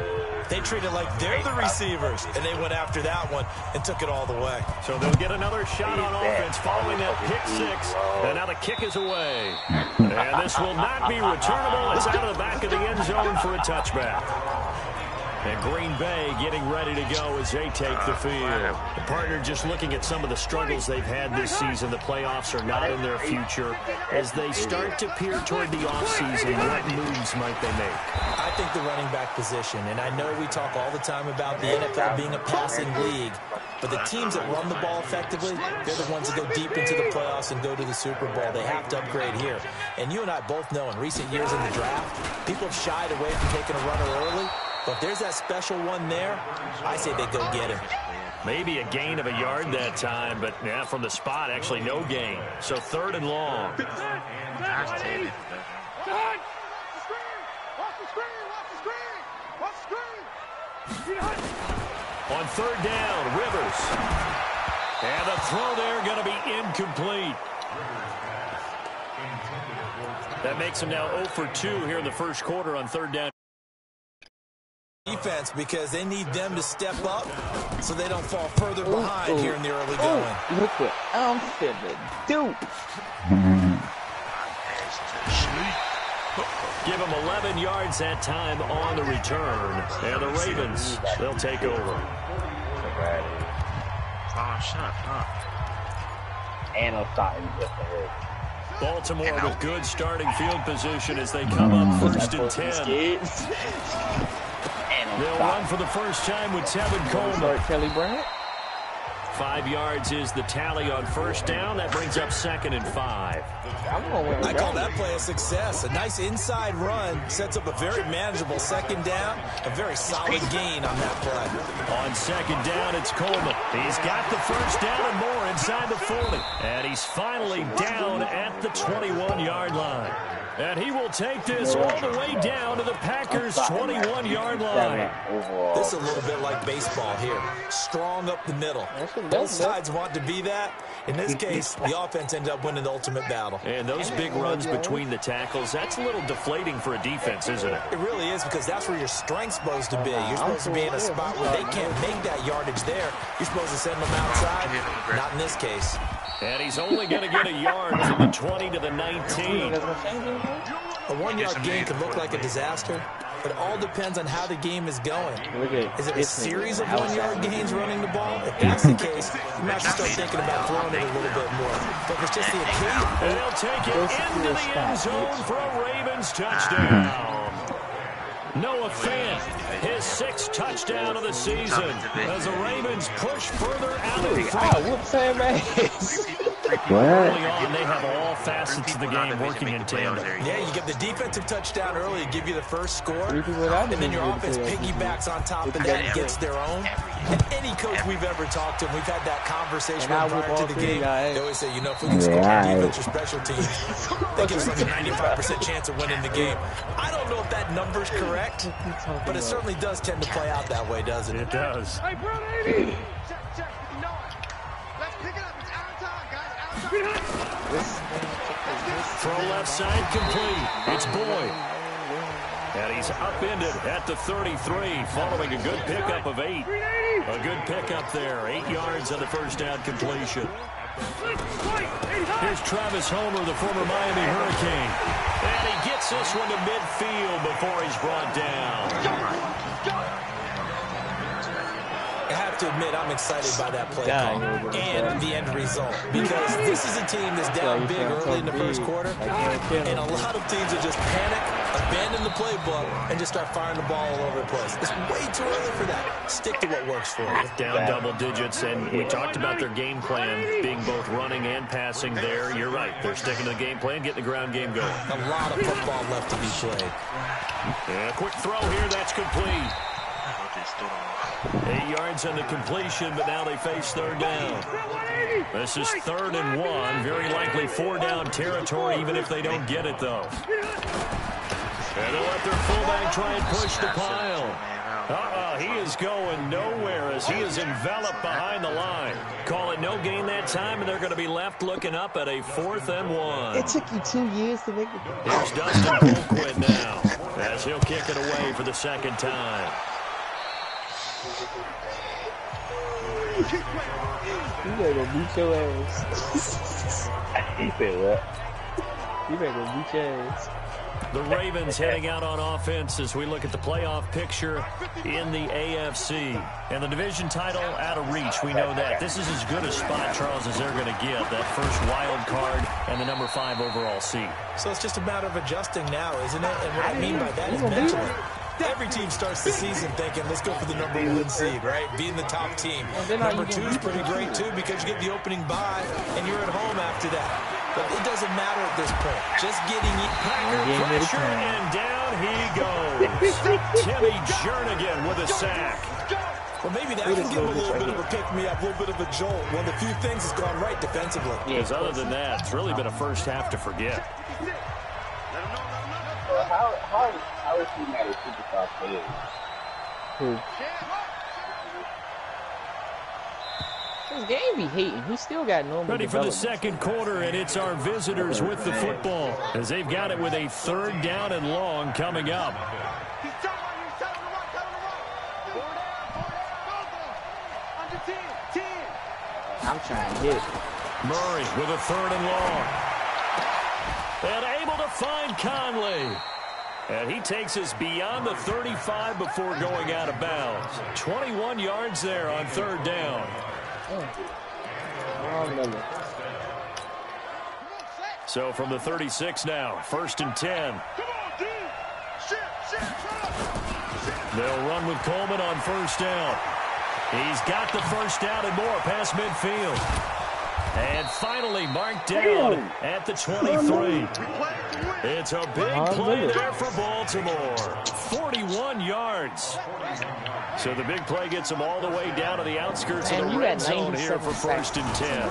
They treat it like they're the receivers, and they went after that one and took it all the way. So they'll get another shot on offense following that pick 6. And now the kick is away. And this will not be returnable. It's out of the back of the end zone for a touchback. And Green Bay getting ready to go as they take the field. The partner just looking at some of the struggles they've had this season. The playoffs are not in their future. As they start to peer toward the offseason, what moves might they make? I think the running back position, and I know we talk all the time about the NFL being a passing league, but the teams that run the ball effectively, they're the ones that go deep into the playoffs and go to the Super Bowl. They have to upgrade here. And you and I both know in recent years in the draft, people have shied away from taking a runner early. But if there's that special one there, I say they go get him. Maybe a gain of a yard that time, but yeah, from the spot, actually no gain. So 3rd and long. On 3rd down, Rivers. And the throw there going to be incomplete. That makes him now 0 for 2 here in the first quarter on third down. Defense, because they need them to step up so they don't fall further behind here in the early going. Look what I'm finna do. Give them 11 yards that time on the return. And the Ravens, they'll take over. And I'm starting just ahead. Baltimore with good starting field position as they come up first and 10. They'll run for the first time with Tevin Coleman. Kelly Bryant. 5 yards is the tally on first down. That brings up 2nd and 5. I call that play a success. A nice inside run sets up a very manageable second down. A very solid gain on that play. On second down, it's Coleman. He's got the first down and more inside the 40. And he's finally down at the 21-yard line. And he will take this all the way down to the Packers' 21-yard line. This is a little bit like baseball here. Strong up the middle. Both sides want to be that. In this case, the offense ended up winning the ultimate battle. And those big runs between the tackles, that's a little deflating for a defense, isn't it? It really is, because that's where your strength's supposed to be. You're supposed to be in a spot where they can't make that yardage there. You're supposed to send them outside. Not in this case. And he's only going to get a yard from the 20 to the 19. A 1-yard gain could look like a disaster. But it all depends on how the game is going. Is it a series of 1-yard gains running the ball? If that's the case, you might have to start thinking about throwing it a little bit more. But if it's just the occasion. And they'll take it into the end zone for a Ravens touchdown. Noah Fant, his 6th touchdown of the season as the Ravens push further out in front. Early on, they have all facets of the game working in tandem. Yeah, you get the defensive touchdown early to give you the first score, and then your offense piggybacks on top of that and gets their own. And any coach we've ever talked to, we've had that conversation prior to the game. They always say, you know, if we can score on defense or special teams, that gives us like a 95% chance of winning the game. I don't know if that number's correct, but it certainly does tend to play out that way, doesn't it? It does. Hey, bro, let's pick it up. It's our time, guys. Throw left side complete. It's Boyd. And he's upended at the 33 following a good pickup of 8. A good pickup there. 8 yards on the first down completion. Here's Travis Homer, the former Miami Hurricane. And he gets this one to midfield before he's brought down. I have to admit, I'm excited by that play call and the end result, because this is a team that's down big early in the first quarter, and a lot of teams will just panic, abandon the playbook, and just start firing the ball all over the place. It's way too early for that. Stick to what works for you. Down double digits, and we talked about their game plan being both running and passing there. You're right. They're sticking to the game plan, getting the ground game going. A lot of football left to be played. Yeah, quick throw here. That's complete. 8 yards on the completion, but now they face third down. This is 3rd and 1. Very likely 4-down territory, even if they don't get it, though. And they'll let their fullback try and push the pile. He is going nowhere as he is enveloped behind the line. Call it no gain that time, and they're going to be left looking up at a 4th and 1. It took you 2 years to make it. Here's Dustin Colquitt now as he'll kick it away for the 2nd time. You better go beat your ass. He said what? You better go beat your ass. The Ravens heading out on offense as we look at the playoff picture in the AFC. And the division title out of reach, we know that. This is as good a spot, Charles, as they're going to give. That first wild card and the number 5 overall seed. So it's just a matter of adjusting now, isn't it? And what I mean by that is mentally. Every team starts the season thinking, let's go for the number 1 seed, right? Being the top team. Number 2 is pretty great, too, because you get the opening bye, and you're at home after that. But it doesn't matter at this point. Just getting it. Pressure, and down he goes. Timmy Jernigan with a sack. Well, maybe that can give him a little bit of a pick-me-up, a little bit of a jolt. One of the few things that's gone right defensively. Because other than that, it's really been a first half to forget. How is he not a superstar player? Who? His game be hating. He still got normal Ready for the second quarter, and it's our visitors with the football as they've got it with a 3rd down and long coming up. I'm trying to hit. Murray with a 3rd and long. And able to find Conley. And he takes us beyond the 35 before going out of bounds. 21 yards there on 3rd down. So from the 36 now, 1st and 10. They'll run with Coleman on 1st down. He's got the 1st down and more past midfield. And finally marked down at the 23. It's a big play there for Baltimore. 41 yards. So the big play gets them all the way down to the outskirts of the red zone here for 1st and 10.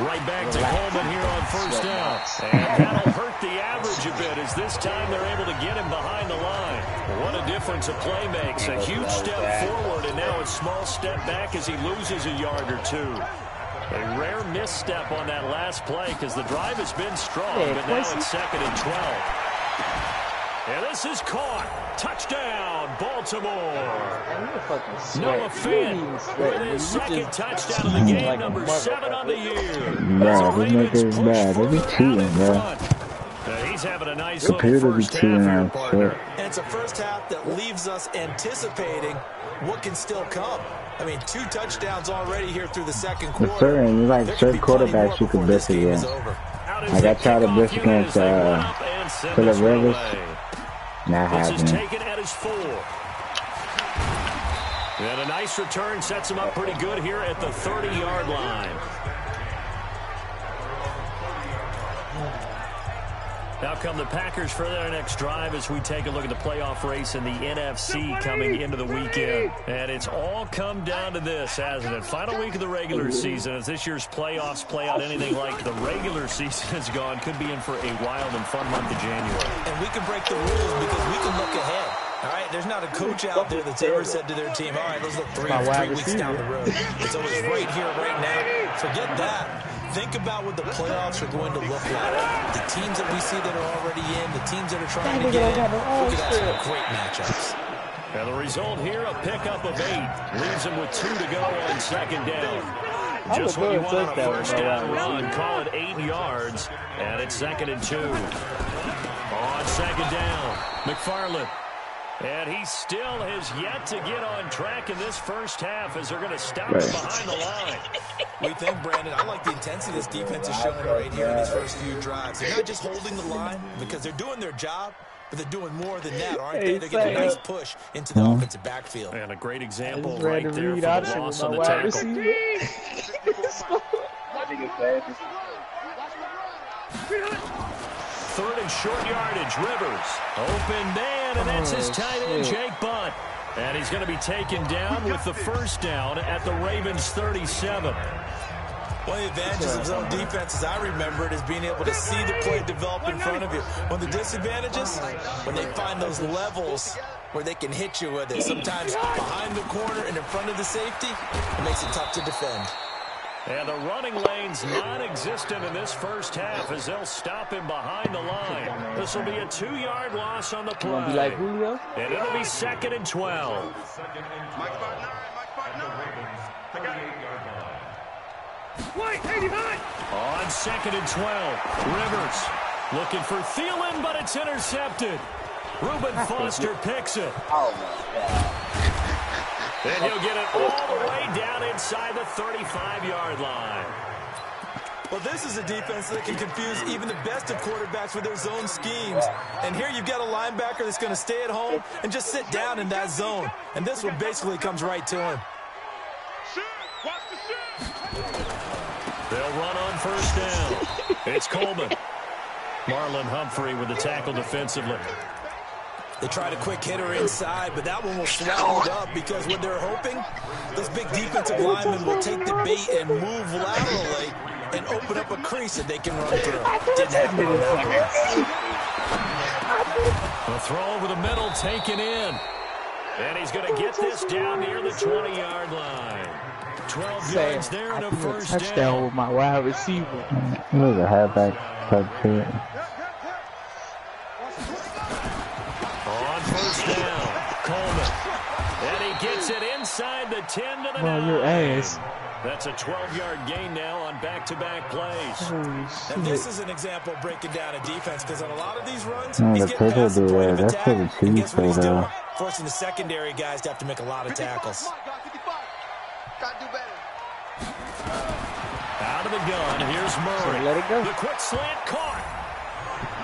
Right back to Coleman here on 1st down. And that'll hurt the average a bit as this time they're able to get him behind the line. What a difference a play makes. A huge step forward and now a small step back as he loses a yard or two. A rare misstep on that last play because the drive has been strong, but now it's 2nd and 12. And this is caught. Touchdown, Baltimore. Noah Finn with his 2nd touchdown of the game, number 7 on the year. Bro, they make this bad. They be cheating, bro. He's having a nice little first half here, partner. And it's a first half that leaves us anticipating what can still come. I mean, 2 touchdowns already here through the second quarter. But certain, you like certain quarterbacks you could blitz against. Like I tried to blitz against Phillip Rivers. Not happening. This is taken at his 4. And a nice return sets him up pretty good here at the 30-yard line. Now come the Packers for their next drive as we take a look at the playoff race in the NFC coming into the weekend. And it's all come down to this, hasn't it? Final week of the regular season. As this year's playoffs play out anything like the regular season has gone, could be in for a wild and fun month of January. And we can break the rules because we can look ahead. All right, there's not a coach out there that's ever said to their team, all right, let's look 3 weeks down the road. It's always right here, right now. Forget that. Think about what the playoffs are going to look like. The teams that we see that are already in, the teams that are trying to get in, we could have some great matchups. And the result here, a pickup of 8. Leaves him with 2 to go on 2nd down. Just what you want on a 1st down run, call it 8 yards, and it's 2nd and 2. On 2nd down, McFarland. And he still has yet to get on track in this first half as they're going to stop him behind the line. We think, Brandon, I like the intensity this defense is showing right here in these first few drives. They're not just holding the line because they're doing their job, but they're doing more than that, aren't they? They're getting a nice push into the offensive backfield. And a great example right there for the loss on the tackle. 3rd and short yardage, Rivers. Open man, and that's his tight end, Jake Butt. And he's going to be taken down with the 1st down at the Ravens' 37. One of the advantages of zone defense, as I remember it, is being able to see the play develop in front of you. One of the disadvantages, when they find those levels where they can hit you with it, sometimes behind the corner and in front of the safety, it makes it tough to defend. And the running lane's non-existent in this first half as they'll stop him behind the line. This will be a 2-yard loss on the play. Be like Julio? And it'll be 2nd and 12. On 2nd and 12, Rivers looking for Thielen, but it's intercepted. Reuben Foster picks it. Oh, my God. And he'll get it all the way down inside the 35-yard line. Well, this is a defense that can confuse even the best of quarterbacks with their zone schemes. And here you've got a linebacker that's going to stay at home and just sit down in that zone. And this one basically comes right to him. They'll run on 1st down. It's Coleman. Marlon Humphrey with the tackle defensively. They tried a quick hitter inside, but that one was swallowed up because what they're hoping, those big defensive linemen will take the bait and move laterally and open up a crease that they can run through. Didn't happen on that one. A throw over the middle taken in. And he's going to get this down near the 20-yard line. 12 yards there and a first touchdown down. with my wide receiver. It was a halfback type shit. On first down, Coleman. And he gets it inside the 10 to the 9. Your ass. That's a 12-yard gain now on back-to-back plays. And this is an example of breaking down a defense, because on a lot of these runs, No, he's the getting past the people do point that. of That's attack, what the and Chiefs guess what he's do, doing? though. Forcing the secondary guys to have to make a lot of tackles. Gotta do better. Out of the gun, here's Murray. So let it go. The quick slant caught.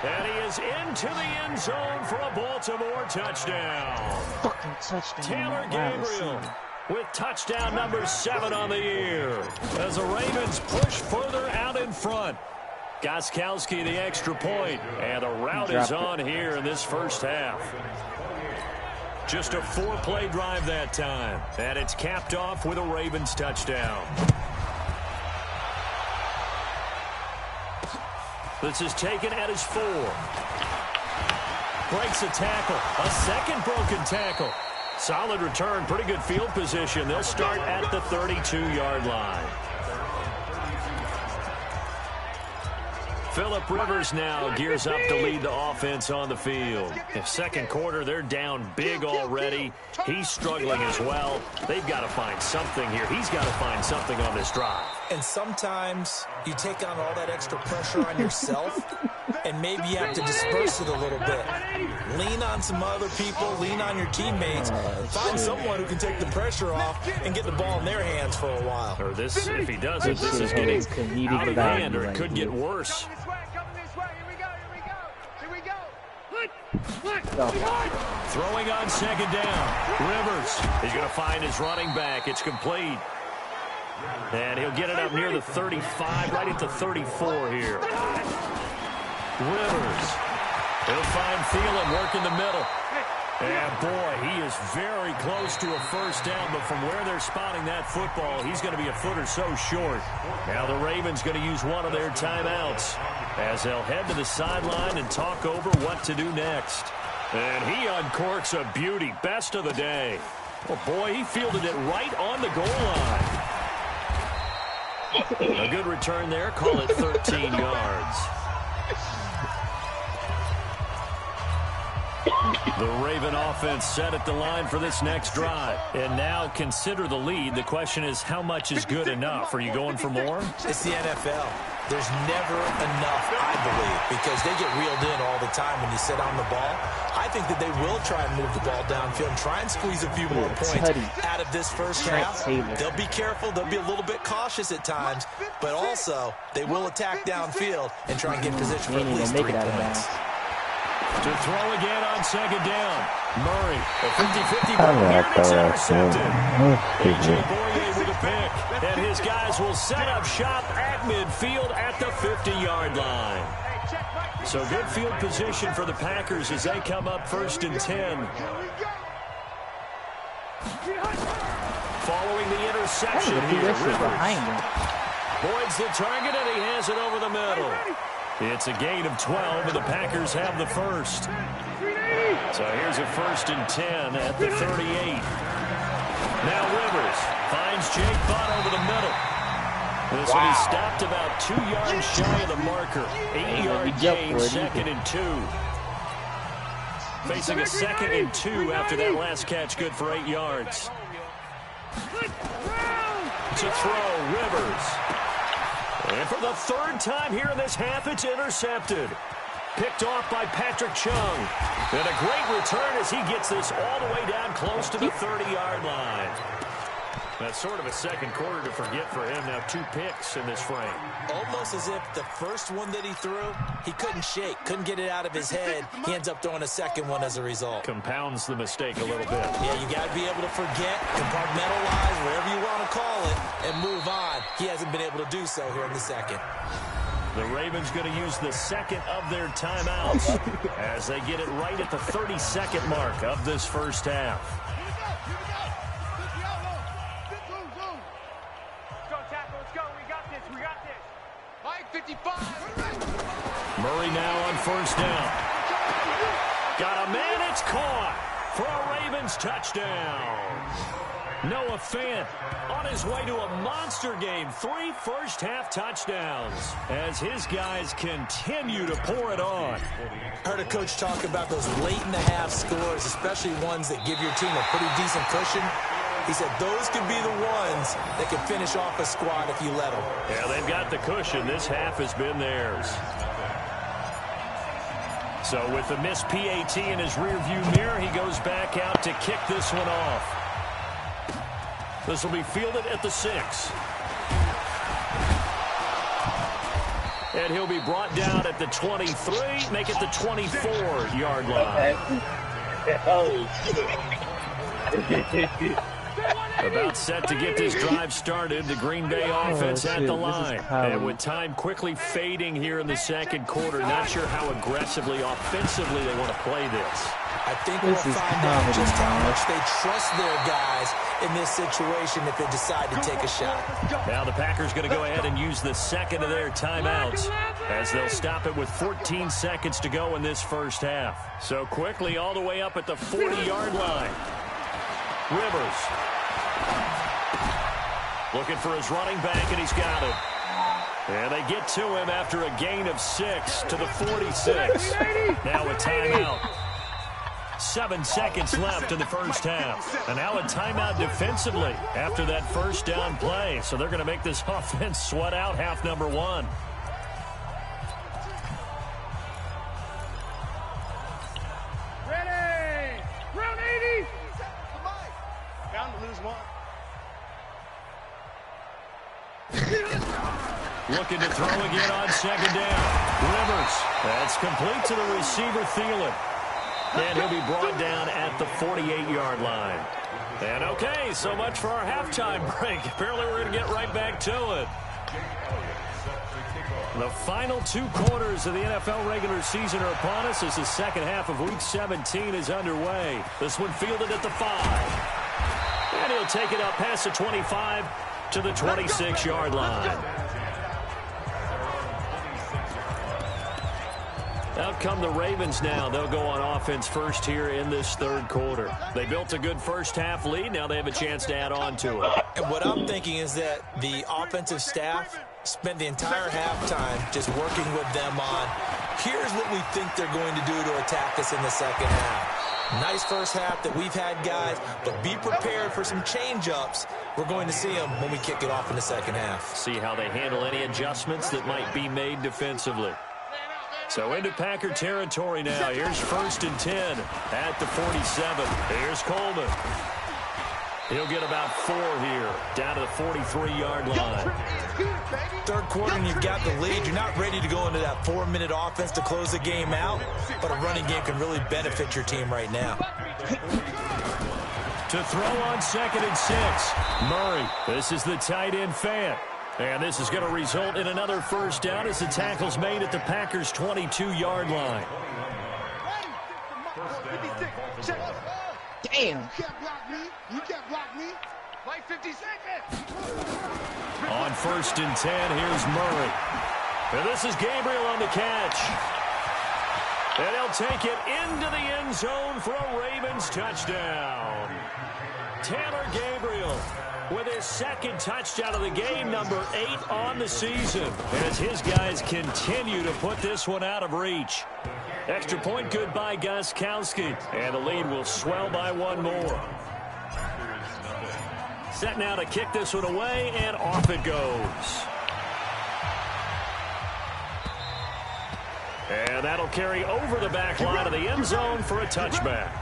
And he is into the end zone for a Baltimore touchdown. Fucking touchdown. Taylor Wide Gabriel receiver. with touchdown number 7 on the year. As the Ravens push further out in front. Gostkowski the extra point. And the route is on here in this first half. Just a 4-play drive that time. And it's capped off with a Ravens touchdown. This is taken at his 4. Breaks a tackle. A second broken tackle. Solid return. Pretty good field position. They'll start at the 32-yard line. Phillip Rivers now gears up to lead the offense on the field. In second quarter, they're down big already. He's struggling as well. They've got to find something here. He's got to find something on this drive. And sometimes you take on all that extra pressure on yourself, and maybe you have to disperse it a little bit. Lean on some other people, lean on your teammates, find someone who can take the pressure off and get the ball in their hands for a while. Or this, if he doesn't, this is getting out of hand, or it could get worse. Throwing on second down. Rivers is going to find his running back. It's complete. And he'll get it up near the 35, right at the 34 here. Rivers. He'll find Thielen working the middle. And boy, he is very close to a first down, but from where they're spotting that football, he's going to be a foot or so short. Now the Ravens going to use one of their timeouts as they'll head to the sideline and talk over what to do next. And he uncorks a beauty, best of the day. Oh boy, he fielded it right on the goal line. A good return there, call it 13 yards. The Raven offense set at the line for this next drive. And now consider the lead. The question is, how much is good enough? Are you going for more? It's the NFL. There's never enough, I believe, because they get reeled in all the time when you sit on the ball. I think that they will try and move the ball downfield and try and squeeze a few more points out of this first half. They'll be careful. They'll be a little bit cautious at times, but also they will attack downfield and try and get position for at least 3 points. To throw again on second down. Murray, a 50-50 ball here, and it's intercepted. A.J. Boye with a pick. And his guys will set up shop at midfield at the 50-yard line. So good field position for the Packers as they come up 1st and 10. Following the interception here, Rivers. Boyd's the target, and he has it over the middle. It's a gain of 12, and the Packers have the first. So here's a 1st and 10 at the 38. Now Rivers finds Jake Butt over the middle. This will be stopped about 2 yards shy of the marker. 8-yard gain, 2nd and 2. Facing a 2nd and 2 after that last catch, good for 8 yards. To throw, Rivers. And for the 3rd time here in this half, it's intercepted. Picked off by Patrick Chung. And a great return as he gets this all the way down close to the 30-yard line. That's sort of a second quarter to forget for him. Now 2 picks in this frame. Almost as if the first one that he threw, he couldn't shake, couldn't get it out of his head. He ends up throwing a second one as a result. Compounds the mistake a little bit. Yeah, you got to be able to forget, compartmentalize, whatever you want to call it, and move on. He hasn't been able to do so here in the second. The Ravens going to use the second of their timeouts as they get it right at the 32nd mark of this first half. Murray now on 1st down. Got a man, it's caught for a Ravens touchdown. Noah Fant on his way to a monster game. 3 first-half touchdowns as his guys continue to pour it on. I heard a coach talk about those late-in-the-half scores, especially ones that give your team a pretty decent cushion. He said those could be the ones that could finish off a squad if you let them. Yeah, they've got the cushion. This half has been theirs. So with the missed PAT in his rearview mirror, he goes back out to kick this one off. This will be fielded at the 6. And he'll be brought down at the 23, make it the 24-yard line. About set to get this drive started, the Green Bay offense at the line. And with time quickly fading here in the second quarter, not sure how aggressively, offensively they want to play this. I think we'll find out just how much they trust their guys in this situation if they decide to take a shot. Now the Packers going to go ahead and use the second of their timeouts as they'll stop it with 14 seconds to go in this first half. So quickly all the way up at the 40-yard line. Rivers looking for his running back, and he's got it. And they get to him after a gain of 6 to the 46. Now a timeout. 7 seconds left in the first half. And now a timeout defensively after that first down play. So they're going to make this offense sweat out half number 1. Ready! Round 80! Bound to lose one. Looking to throw again on second down. Rivers. That's complete to the receiver, Thielen. And he'll be brought down at the 48-yard line. And okay, so much for our halftime break. Apparently we're going to get right back to it. The final 2 quarters of the NFL regular season are upon us as the second half of Week 17 is underway. This one fielded at the 5. And he'll take it up past the 25 to the 26-yard line. Out come the Ravens now. They'll go on offense first here in this third quarter. They built a good first half lead. Now they have a chance to add on to it. And what I'm thinking is that the offensive staff spent the entire halftime just working with them on, here's what we think they're going to do to attack us in the second half. Nice first half that we've had, guys, but be prepared for some change-ups. We're going to see them when we kick it off in the second half. See how they handle any adjustments that might be made defensively. So into Packer territory now. Here's 1st and 10 at the 47. Here's Coleman. He'll get about 4 here, down to the 43-yard line. Third quarter and you've got the lead. You're not ready to go into that 4-minute offense to close the game out, but a running game can really benefit your team right now. To throw on 2nd and 6, Murray. This is the tight end Fant. And this is going to result in another first down as the tackle's made at the Packers' 22-yard line. Damn. You can't block me. You can't block me. Play 50 seconds. On 1st and 10, here's Murray. And this is Gabriel on the catch. And he'll take it into the end zone for a Ravens touchdown. Taylor Gabriel with his 2nd touchdown of the game, number 8 on the season, as his guys continue to put this one out of reach. Extra point good by Gostkowski, and the lead will swell by 1 more. Set now to kick this one away, and off it goes. And that'll carry over the back line of the end zone for a touchback.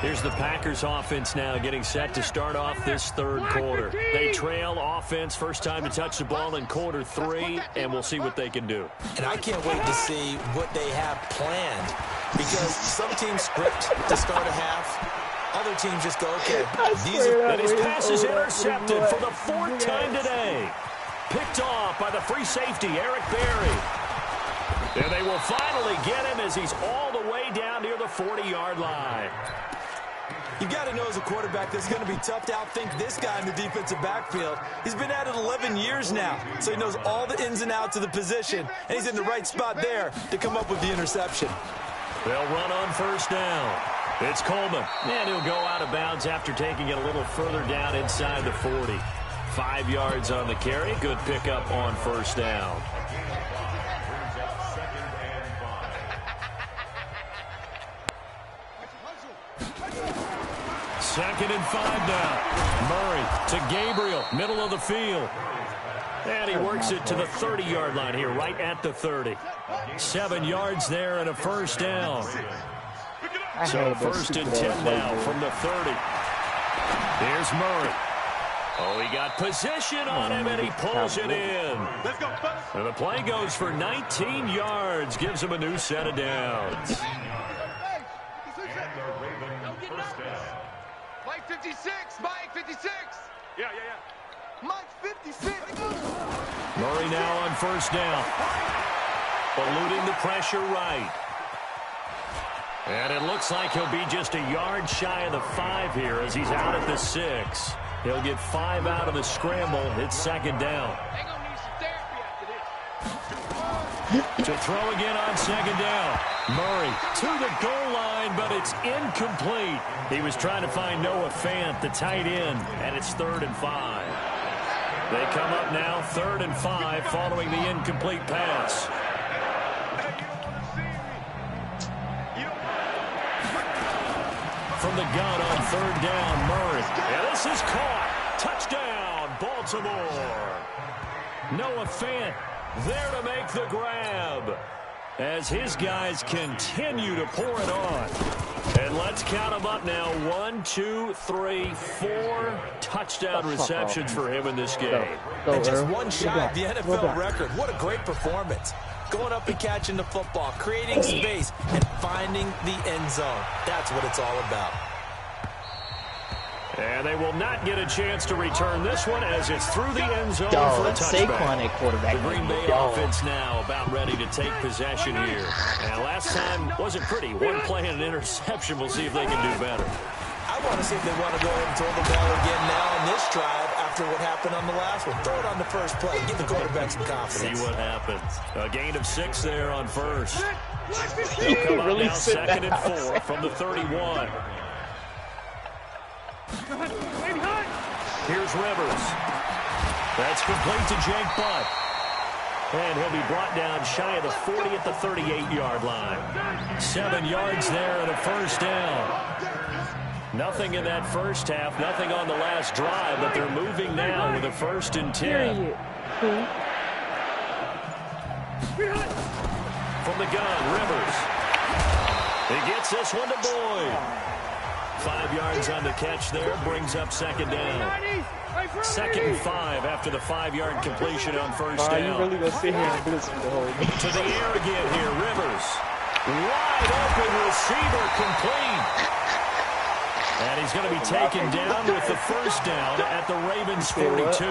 Here's the Packers offense now getting set to start off this third quarter. They trail offense, first time to touch the ball in quarter 3, and we'll see what they can do. And I can't wait to see what they have planned, because some teams script to start a half. Other teams just go, okay. And his pass is intercepted for the 4th time today. Picked off by the free safety, Eric Berry. And they will finally get him as he's all the way down near the 40-yard line. You've got to know as a quarterback that it's going to be tough to outthink this guy in the defensive backfield. He's been at it 11 years now, so he knows all the ins and outs of the position, and he's in the right spot there to come up with the interception. They'll run on first down. It's Coleman, and he'll go out of bounds after taking it a little further down inside the 40. 5 yards on the carry. Good pickup on first down. Second and 5 now. Murray to Gabriel, middle of the field. And he works it to the 30-yard line here, right at the 30. 7 yards there and a first down. So first and 10 now from the 30. Here's Murray. Oh, he got position on him, and he pulls it in. And the play goes for 19 yards, gives him a new set of downs. Mike 56, Mike 56. Yeah. Mike 56. Murray now on first down. Eluding the pressure right. And it looks like he'll be just a yard shy of the 5 here as he's out at the 6. He'll get 5 out of the scramble. It's second down. To throw again on second down. Murray to the goal line, but it's incomplete. He was trying to find Noah Fant, the tight end, and it's 3rd and 5. They come up now, 3rd and 5, following the incomplete pass. From the gun on 3rd down, Murray. And this is caught. Touchdown, Baltimore. Noah Fant there to make the grab as his guys continue to pour it on. And let's count them up now. 1, 2, 3, 4 touchdown receptions for him in this game. And just one shy of the NFL record. What a great performance. Going up and catching the football, creating space, and finding the end zone. That's what it's all about. And they will not get a chance to return this one as it's through the end zone for a touchback. The Green Bay offense now about ready to take possession here. And last time wasn't pretty. One play and an interception. We'll see if they can do better. I want to see if they want to go ahead and throw the ball again now on this drive after what happened on the last one. Throw it on the first play. Give the quarterback some confidence. See what happens. A gain of 6 there on first. They'll come up now 2nd and 4 from the 31. Here's Rivers. That's complete to Jake Butt. And he'll be brought down shy of the 40 at the 38-yard line. 7 yards there and a first down. Nothing in that first half, nothing on the last drive, but they're moving now with a 1st and 10. From the gun, Rivers. He gets this one to Boyd. 5 yards on the catch there, brings up second down. 2nd and 5 after the 5-yard completion on first down. You really gonna sit here and do this for the whole game? To the air again here, Rivers. Wide open receiver complete. And he's going to be taken down with the first down at the Ravens 42.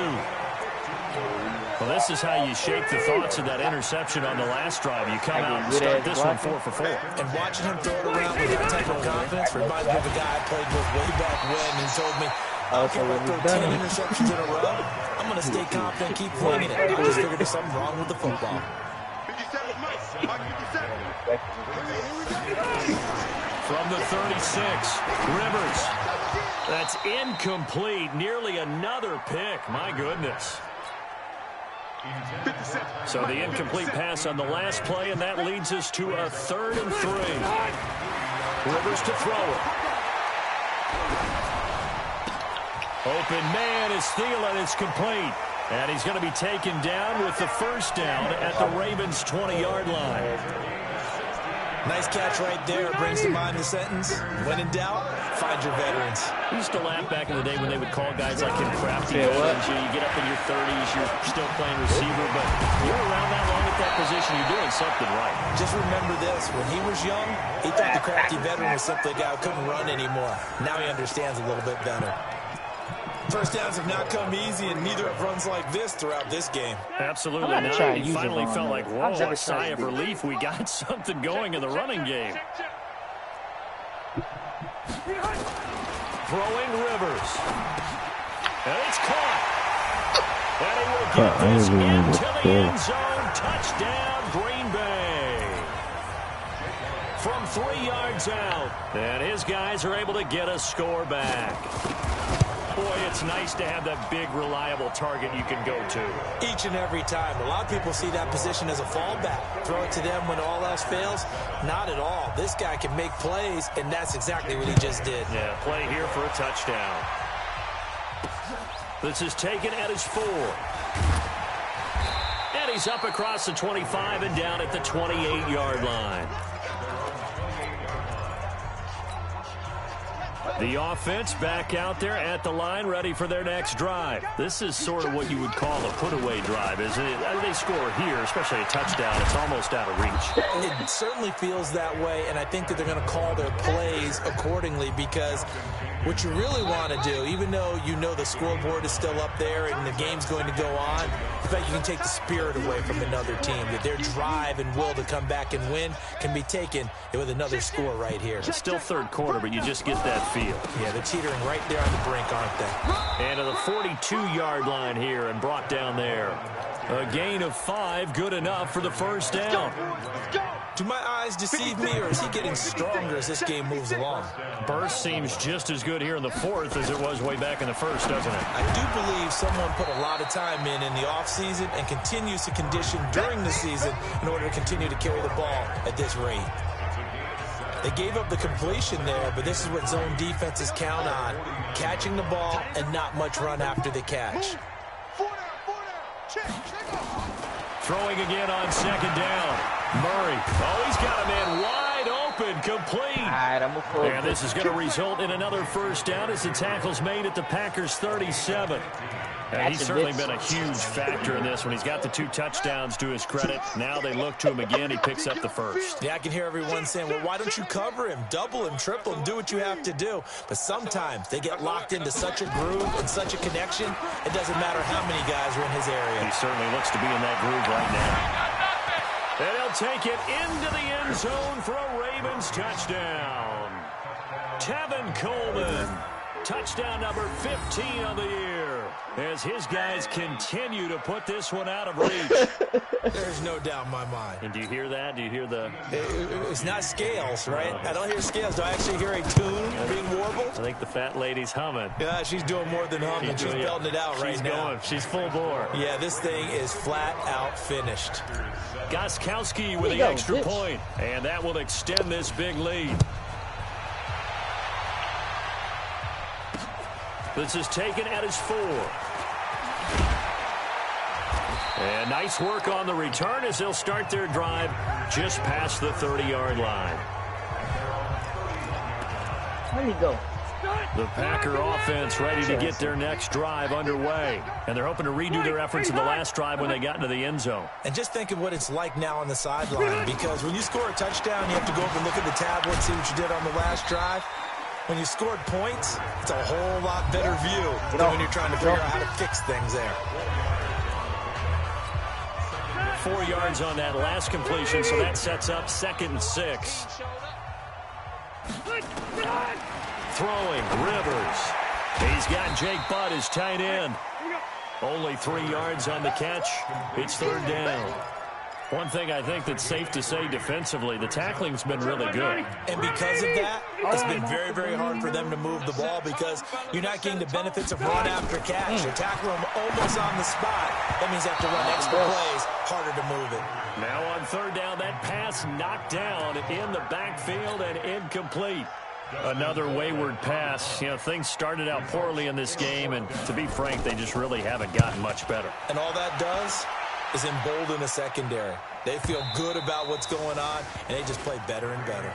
Well, this is how you shake the thoughts of that interception on the last drive. You come out and start this one 4 for 4. And watching him throw it around with that type of confidence reminds me of a guy I played with way back when and told me, okay, if I throw 10 interceptions in a row, I'm going to stay confident, keep flinging it. I just figured there's something wrong with the football. From the 36, Rivers. That's incomplete. Nearly another pick. My goodness. So the incomplete pass on the last play, and that leads us to a 3rd and 3. Rivers to throw it. Open man is Thielen. It's complete. And he's going to be taken down with the first down at the Ravens' 20-yard line. Nice catch right there. Brings to mind the sentence, when in doubt, find your veterans. We used to laugh back in the day when they would call guys like him crafty veterans. You get up in your 30s, you're still playing receiver, but you're around that long at that position, you're doing something right. Just remember this, when he was young, he thought the crafty veteran was simply a guy who couldn't run anymore. Now he understands a little bit better. First downs have not come easy, and neither have runs like this throughout this game. Absolutely not. He finally felt like, whoa, a sigh of relief. We got something going in the running game. Throwing Rivers. And it's caught. And he will get this into the end zone. Touchdown, Green Bay. from 3 yards out. And his guys are able to get a score back. Boy, it's nice to have that big, reliable target you can go to. Each and every time. A lot of people see that position as a fallback. Throw it to them when all else fails. Not at all. This guy can make plays, and that's exactly what he just did. Yeah, play here for a touchdown. This is taken at his 4. And he's up across the 25 and down at the 28-yard line. The offense back out there at the line, ready for their next drive. This is sort of what you would call a put-away drive, isn't it? They score here, especially a touchdown. It's almost out of reach. It certainly feels that way, and I think that they're going to call their plays accordingly, because what you really want to do, even though you know the scoreboard is still up there and the game's going to go on, in fact, you can take the spirit away from another team, that their drive and will to come back and win can be taken with another score right here. It's still third quarter, but you just get that feel. Yeah, they're teetering right there on the brink, aren't they? And to the 42-yard line here and brought down there. A gain of 5, good enough for the first down. Do my eyes deceive me, or is he getting stronger as this game moves along? Burst seems just as good here in the 4th as it was way back in the 1st, doesn't it? I do believe someone put a lot of time in the offseason and continues to condition during the season in order to continue to carry the ball at this rate. They gave up the completion there, but this is what zone defenses count on. Catching the ball and not much run after the catch. Throwing again on 2nd down. Murray. Oh, he's got a man wide open, complete. And this is going to result in another first down as the tackle's made at the Packers' 37. And he's certainly been a huge factor in this when he's got the 2 touchdowns to his credit. Now they look to him again. He picks up the first. Yeah, I can hear everyone saying, well, why don't you cover him, double him, triple him, do what you have to do. But sometimes they get locked into such a groove and such a connection, it doesn't matter how many guys are in his area. He certainly looks to be in that groove right now. And he'll take it into the end zone for a Ravens touchdown. Tevin Coleman, touchdown number 15 of the year, as his guys continue to put this one out of reach. There's no doubt in my mind. And do you hear that? Do you hear the... It's not scales, right? I don't hear scales. Do I actually hear a tune being warbled? I think the fat lady's humming. Yeah, she's doing more than humming. She's belting it out right now. She's going. She's full bore. Yeah, this thing is flat out finished. Gostkowski with the extra point, and that will extend this big lead. This is taken at his 4. And nice work on the return as they'll start their drive just past the 30-yard line. Where'd he go? The Packer offense ready to get their next drive underway. And they're hoping to redo their efforts in the last drive when they got into the end zone. And just think of what it's like now on the sideline, because when you score a touchdown, you have to go up and look at the tablet, see what you did on the last drive. When you scored points, it's a whole lot better view than when you're trying to figure out how to fix things there. 4 yards on that last completion, so that sets up 2nd and 6. Throwing, Rivers. He's got Jake Butt, his tight end. Only 3 yards on the catch. It's 3rd down. One thing I think that's safe to say defensively, the tackling's been really good. And because of that, it's been very, very hard for them to move the ball, because you're not getting the benefits of run after catch. You're tackling them almost on the spot. That means they have to run extra plays, harder to move it. Now on 3rd down, that pass knocked down in the backfield and incomplete. Another wayward pass. You know, things started out poorly in this game, and to be frank, they just really haven't gotten much better. And all that does is embolden the secondary. They feel good about what's going on, and they just play better and better.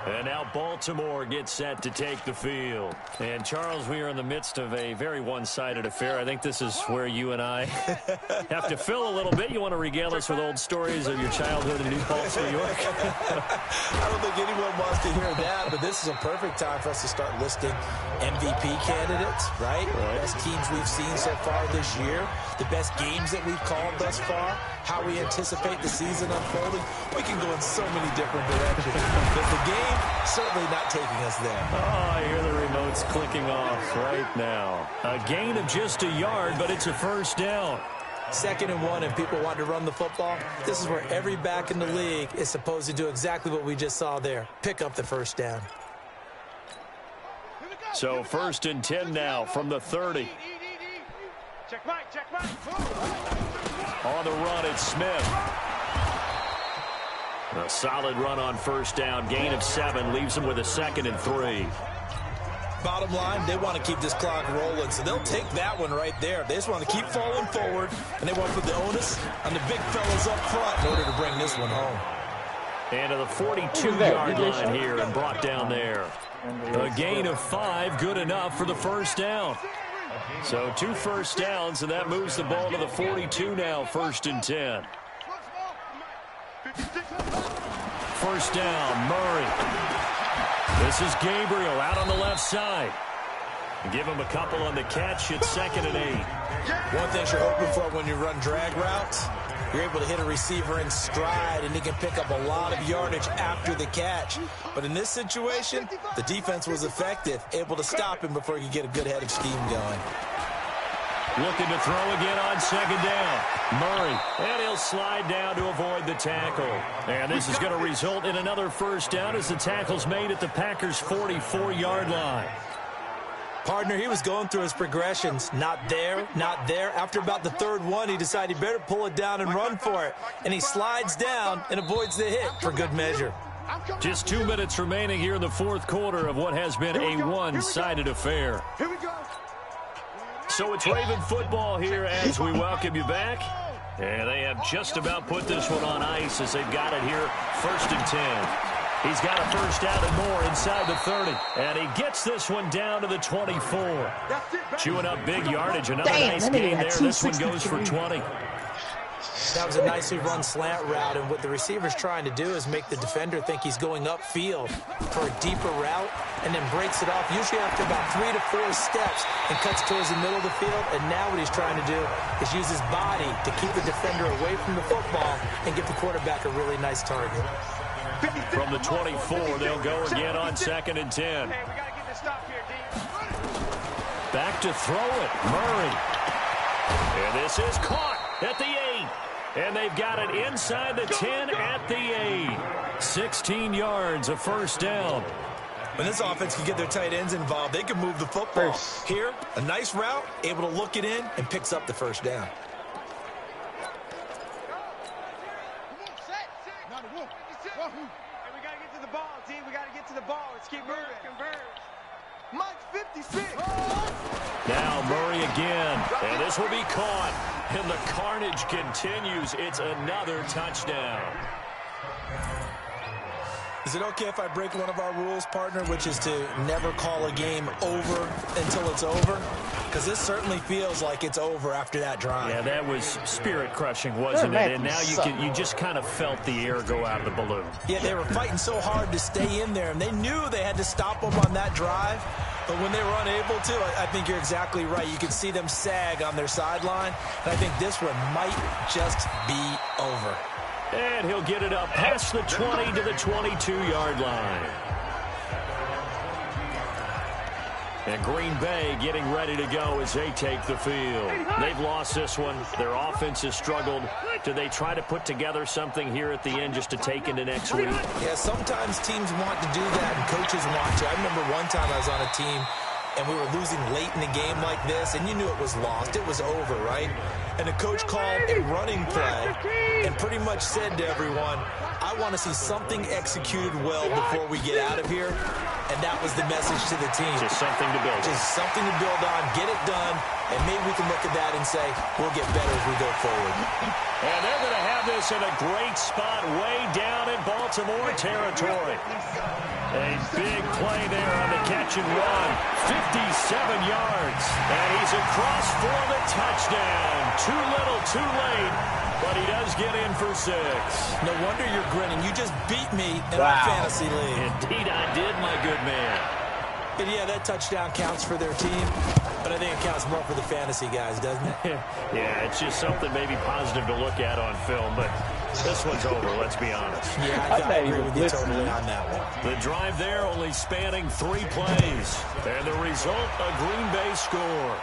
And now Baltimore gets set to take the field. And, Charles, we are in the midst of a very one-sided affair. I think this is where you and I have to fill a little bit. You want to regale us with old stories of your childhood in New Paltz, New York? I don't think anyone wants to hear that, but this is a perfect time for us to start listing MVP candidates, right? Best teams we've seen so far this year, the best games that we've called thus far, how we anticipate the season unfolding. We can go in so many different directions, but the game certainly not taking us there. Oh, I hear the remote's clicking off right now. A gain of just a yard, but it's a first down. 2nd and 1 and people want to run the football, this is where every back in the league is supposed to do exactly what we just saw there. Pick up the first down. So 1st and 10 now from the 30. Check right. On the run, it's Smith. A solid run on 1st down. Gain of 7 leaves him with a 2nd and 3. Bottom line, they want to keep this clock rolling, so they'll take that one right there. They just want to keep falling forward, and they want to put the onus on the big fellas up front in order to bring this one home. And to the 42-yard line here and brought down there. A gain of 5, good enough for the 1st down. So 2 first downs, and that moves the ball to the 42 now, 1st and 10. 1st down, Murray. This is Gabriel out on the left side. Give him a couple on the catch. It's 2nd and 8. One thing you're hoping for when you run drag routes, you're able to hit a receiver in stride, and he can pick up a lot of yardage after the catch. But in this situation, the defense was effective, able to stop him before he could get a good head of steam going. Looking to throw again on 2nd down. Murray, and he'll slide down to avoid the tackle. And this is going to result in another 1st down as the tackle's made at the Packers' 44-yard line. Partner, he was going through his progressions. Not there, not there. After about the 3rd one, he decided he better pull it down and run for it. And he slides down and avoids the hit for good measure. Just 2 minutes remaining here in the 4th quarter of what has been a one-sided affair. Here we go. So it's Raven football here as we welcome you back. And they have just about put this one on ice as they've got it here, 1st and 10. He's got a 1st down and more inside the 30. And he gets this one down to the 24. Chewing up big yardage. Another nice gain there. This one goes for 20. That was a nicely run slant route, and what the receiver's trying to do is make the defender think he's going upfield for a deeper route and then breaks it off, usually after about 3 to 4 steps, and cuts towards the middle of the field. And now what he's trying to do is use his body to keep the defender away from the football and get the quarterback a really nice target. From the 24, they'll go again on 2nd and 10. Hey, we got to get this stop here, D. Back to throw it, Murray. And this is caught at the 8. And they've got it inside the 10 at the 8. 16 yards, a 1st down. When this offense can get their tight ends involved, they can move the football. Here, a nice route, able to look it in, and picks up the 1st down. Hey, we got to get to the ball, D. We got to get to the ball. Let's keep moving. Mike 56. Now Murray again, and this will be caught. And the carnage continues. It's another touchdown. Is it okay if I break one of our rules, partner, which is to never call a game over until it's over? Because this certainly feels like it's over after that drive. Yeah, that was spirit-crushing, wasn't it? And now you just kind of felt the air go out of the balloon. Yeah, they were fighting so hard to stay in there, and they knew they had to stop them on that drive. But when they were unable to, I think you're exactly right. You could see them sag on their sideline, and I think this one might just be over. And he'll get it up past the 20 to the 22-yard line. And Green Bay getting ready to go as they take the field. They've lost this one. Their offense has struggled. Do they try to put together something here at the end just to take into next week? Yeah, sometimes teams want to do that and coaches want to. I remember one time I was on a team and we were losing late in the game like this, and you knew it was lost. It was over, right? And the coach called a running play and pretty much said to everyone, I want to see something executed well before we get out of here. And that was the message to the team. Just something to build on. Just something to build on, get it done, and maybe we can look at that and say, we'll get better as we go forward. And they're going to have this in a great spot way down in Baltimore territory. A big play there on the catch and run. 57 yards. And he's across for the touchdown. Too little, too late. But he does get in for 6. No wonder you're grinning. You just beat me in our fantasy league. Indeed I did, my good man. And yeah, that touchdown counts for their team, but I think it counts more for the fantasy guys, doesn't it? Yeah, it's just something maybe positive to look at on film, but this one's over, let's be honest. Yeah, I agree with you totally on that one. The drive there only spanning 3 plays. And the result, a Green Bay score.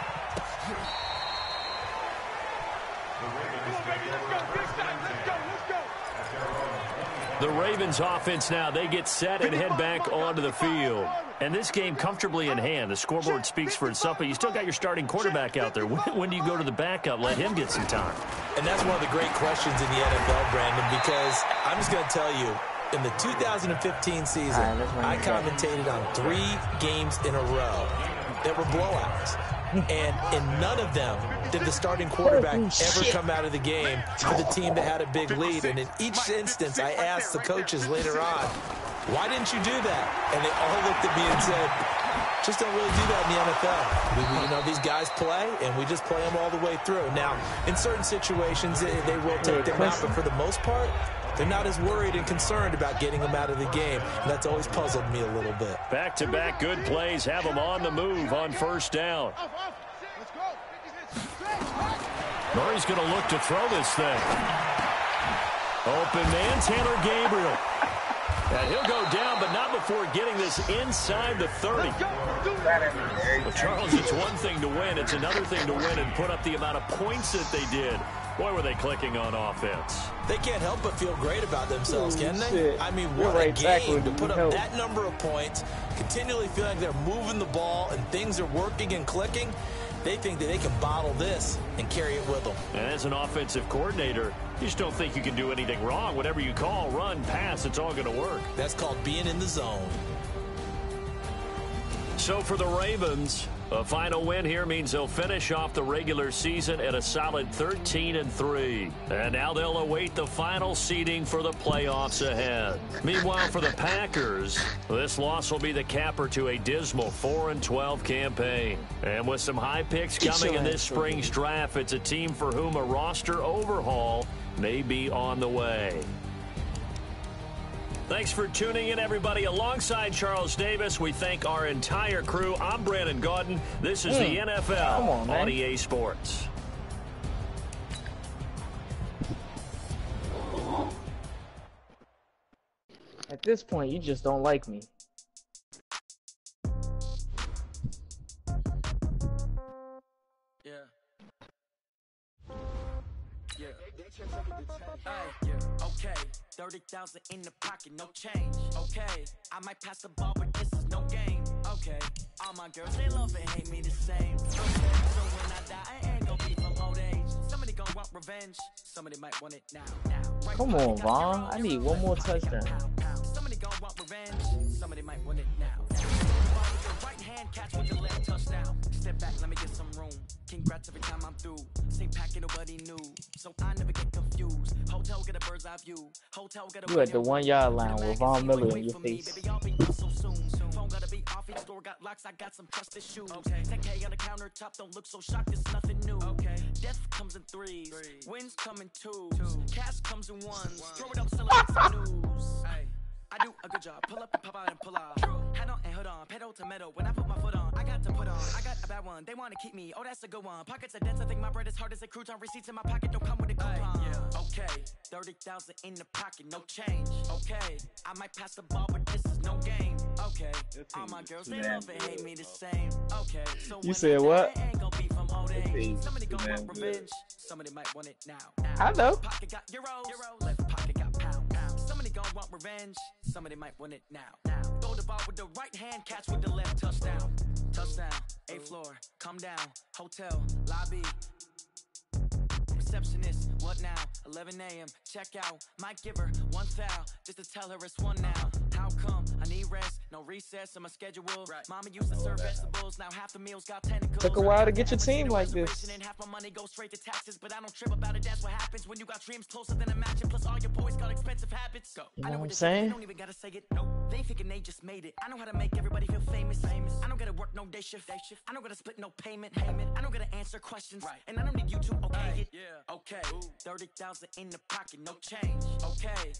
The Ravens offense now, they get set and head back onto the field. And this game comfortably in hand. The scoreboard speaks for itself, but you still got your starting quarterback out there. When do you go to the backup? Let him get some time. And that's one of the great questions in the NFL, Brandon, because I'm just going to tell you, in the 2015 season, I commentated on 3 games in a row that were blowouts. And in none of them did the starting quarterback ever come out of the game for the team that had a big lead. And in each instance, I asked the coaches later on, why didn't you do that? And they all looked at me and said, just don't really do that in the NFL. You know, these guys play, and we just play them all the way through. Now, in certain situations, they will take them out, but for the most part, they're not as worried and concerned about getting them out of the game. And that's always puzzled me a little bit. Back-to-back good plays have them on the move on first down. Murray's going to look to throw this thing. Open man, Taylor Gabriel. And he'll go down, but not before getting this inside the 30. Well, Charles, it's one thing to win. It's another thing to win and put up the amount of points that they did. Boy, were they clicking on offense. They can't help but feel great about themselves, can they? I mean, what a game to put up that number of points, continually feeling like they're moving the ball and things are working and clicking. They think that they can bottle this and carry it with them. And as an offensive coordinator, you just don't think you can do anything wrong. Whatever you call, run, pass, it's all going to work. That's called being in the zone. So for the Ravens, a final win here means they'll finish off the regular season at a solid 13-3. And now they'll await the final seeding for the playoffs ahead. Meanwhile, for the Packers, this loss will be the capper to a dismal 4-12 campaign. And with some high picks coming in this spring's draft, it's a team for whom a roster overhaul may be on the way. Thanks for tuning in, everybody. Alongside Charles Davis, we thank our entire crew. I'm Brandon Gaudin. This is the NFL on EA Sports. At this point, you just don't like me. Okay, 30,000 in the pocket, no change. Okay, I might pass the ball, but this is no game. Okay, all my girls, they love and hate me the same. Okay, so when I die, I ain't gonna be from old age. Somebody gonna want revenge, somebody might want it now. Right. Come on, Vaughn. I need one more touchdown. Somebody gonna want revenge, somebody might want it now. Right hand catch with the left touchdown. Step back, let me get some room. Congrats every time I'm through. Same packet, nobody knew. So I never get confused. Hotel get a bird's eye view. Hotel get a you at the 1 yard line with Von Miller in your face. Baby, I'll be so soon. Phone gotta be off, each store got locks, I got some trusted shoes. Okay. 10K on the countertop, don't look so shocked, it's nothing new. Okay. Death comes in threes, wins come in twos. Cash comes in ones, throw it up, celebrate some news. Hey. I do a good job. Pull up and pop out and pull out. Head on and hood on. Pedal to metal. When I put my foot on, I got to put on. I got a bad one. They want to keep me. Oh, that's a good one. Pockets are dense. I think my bread is hard as a crouton. Receipts in my pocket don't come with a coupon. Okay. 30,000 in the pocket. No change. Okay. I might pass the ball, but this is no game. Okay. All my girls, they love and hate me the same. Okay. So you said what? I ain't gonna be from old age. Somebody gonna want revenge. Somebody might want it now. I know. Pocket got euros. Left pocket got pound. Somebody gonna want revenge. Somebody might win it now. Throw the ball with the right hand, catch with the left, touchdown. Touchdown, 8th floor, come down, hotel, lobby. Receptionist, what now? 11 a.m., check out. Might give her one foul, just to tell her it's one now. How come? I need rest, no recess in my schedule. Right. Mama used to serve vegetables, now half the meals got tentacles. Took a while to get your team like this. And half my money goes straight to taxes, but I don't trip about it. That's what happens when you got dreams closer than a matching. Plus all your boys got expensive habits. Go. You know what I'm saying? They don't even gotta say it. No, they thinking they just made it. I know how to make everybody feel famous. I don't gotta work no day shift. I don't gotta split no payment. I don't gotta answer questions. Right. And I don't need you to okay it. Yeah. Okay. 30,000 in the pocket, no change. Okay.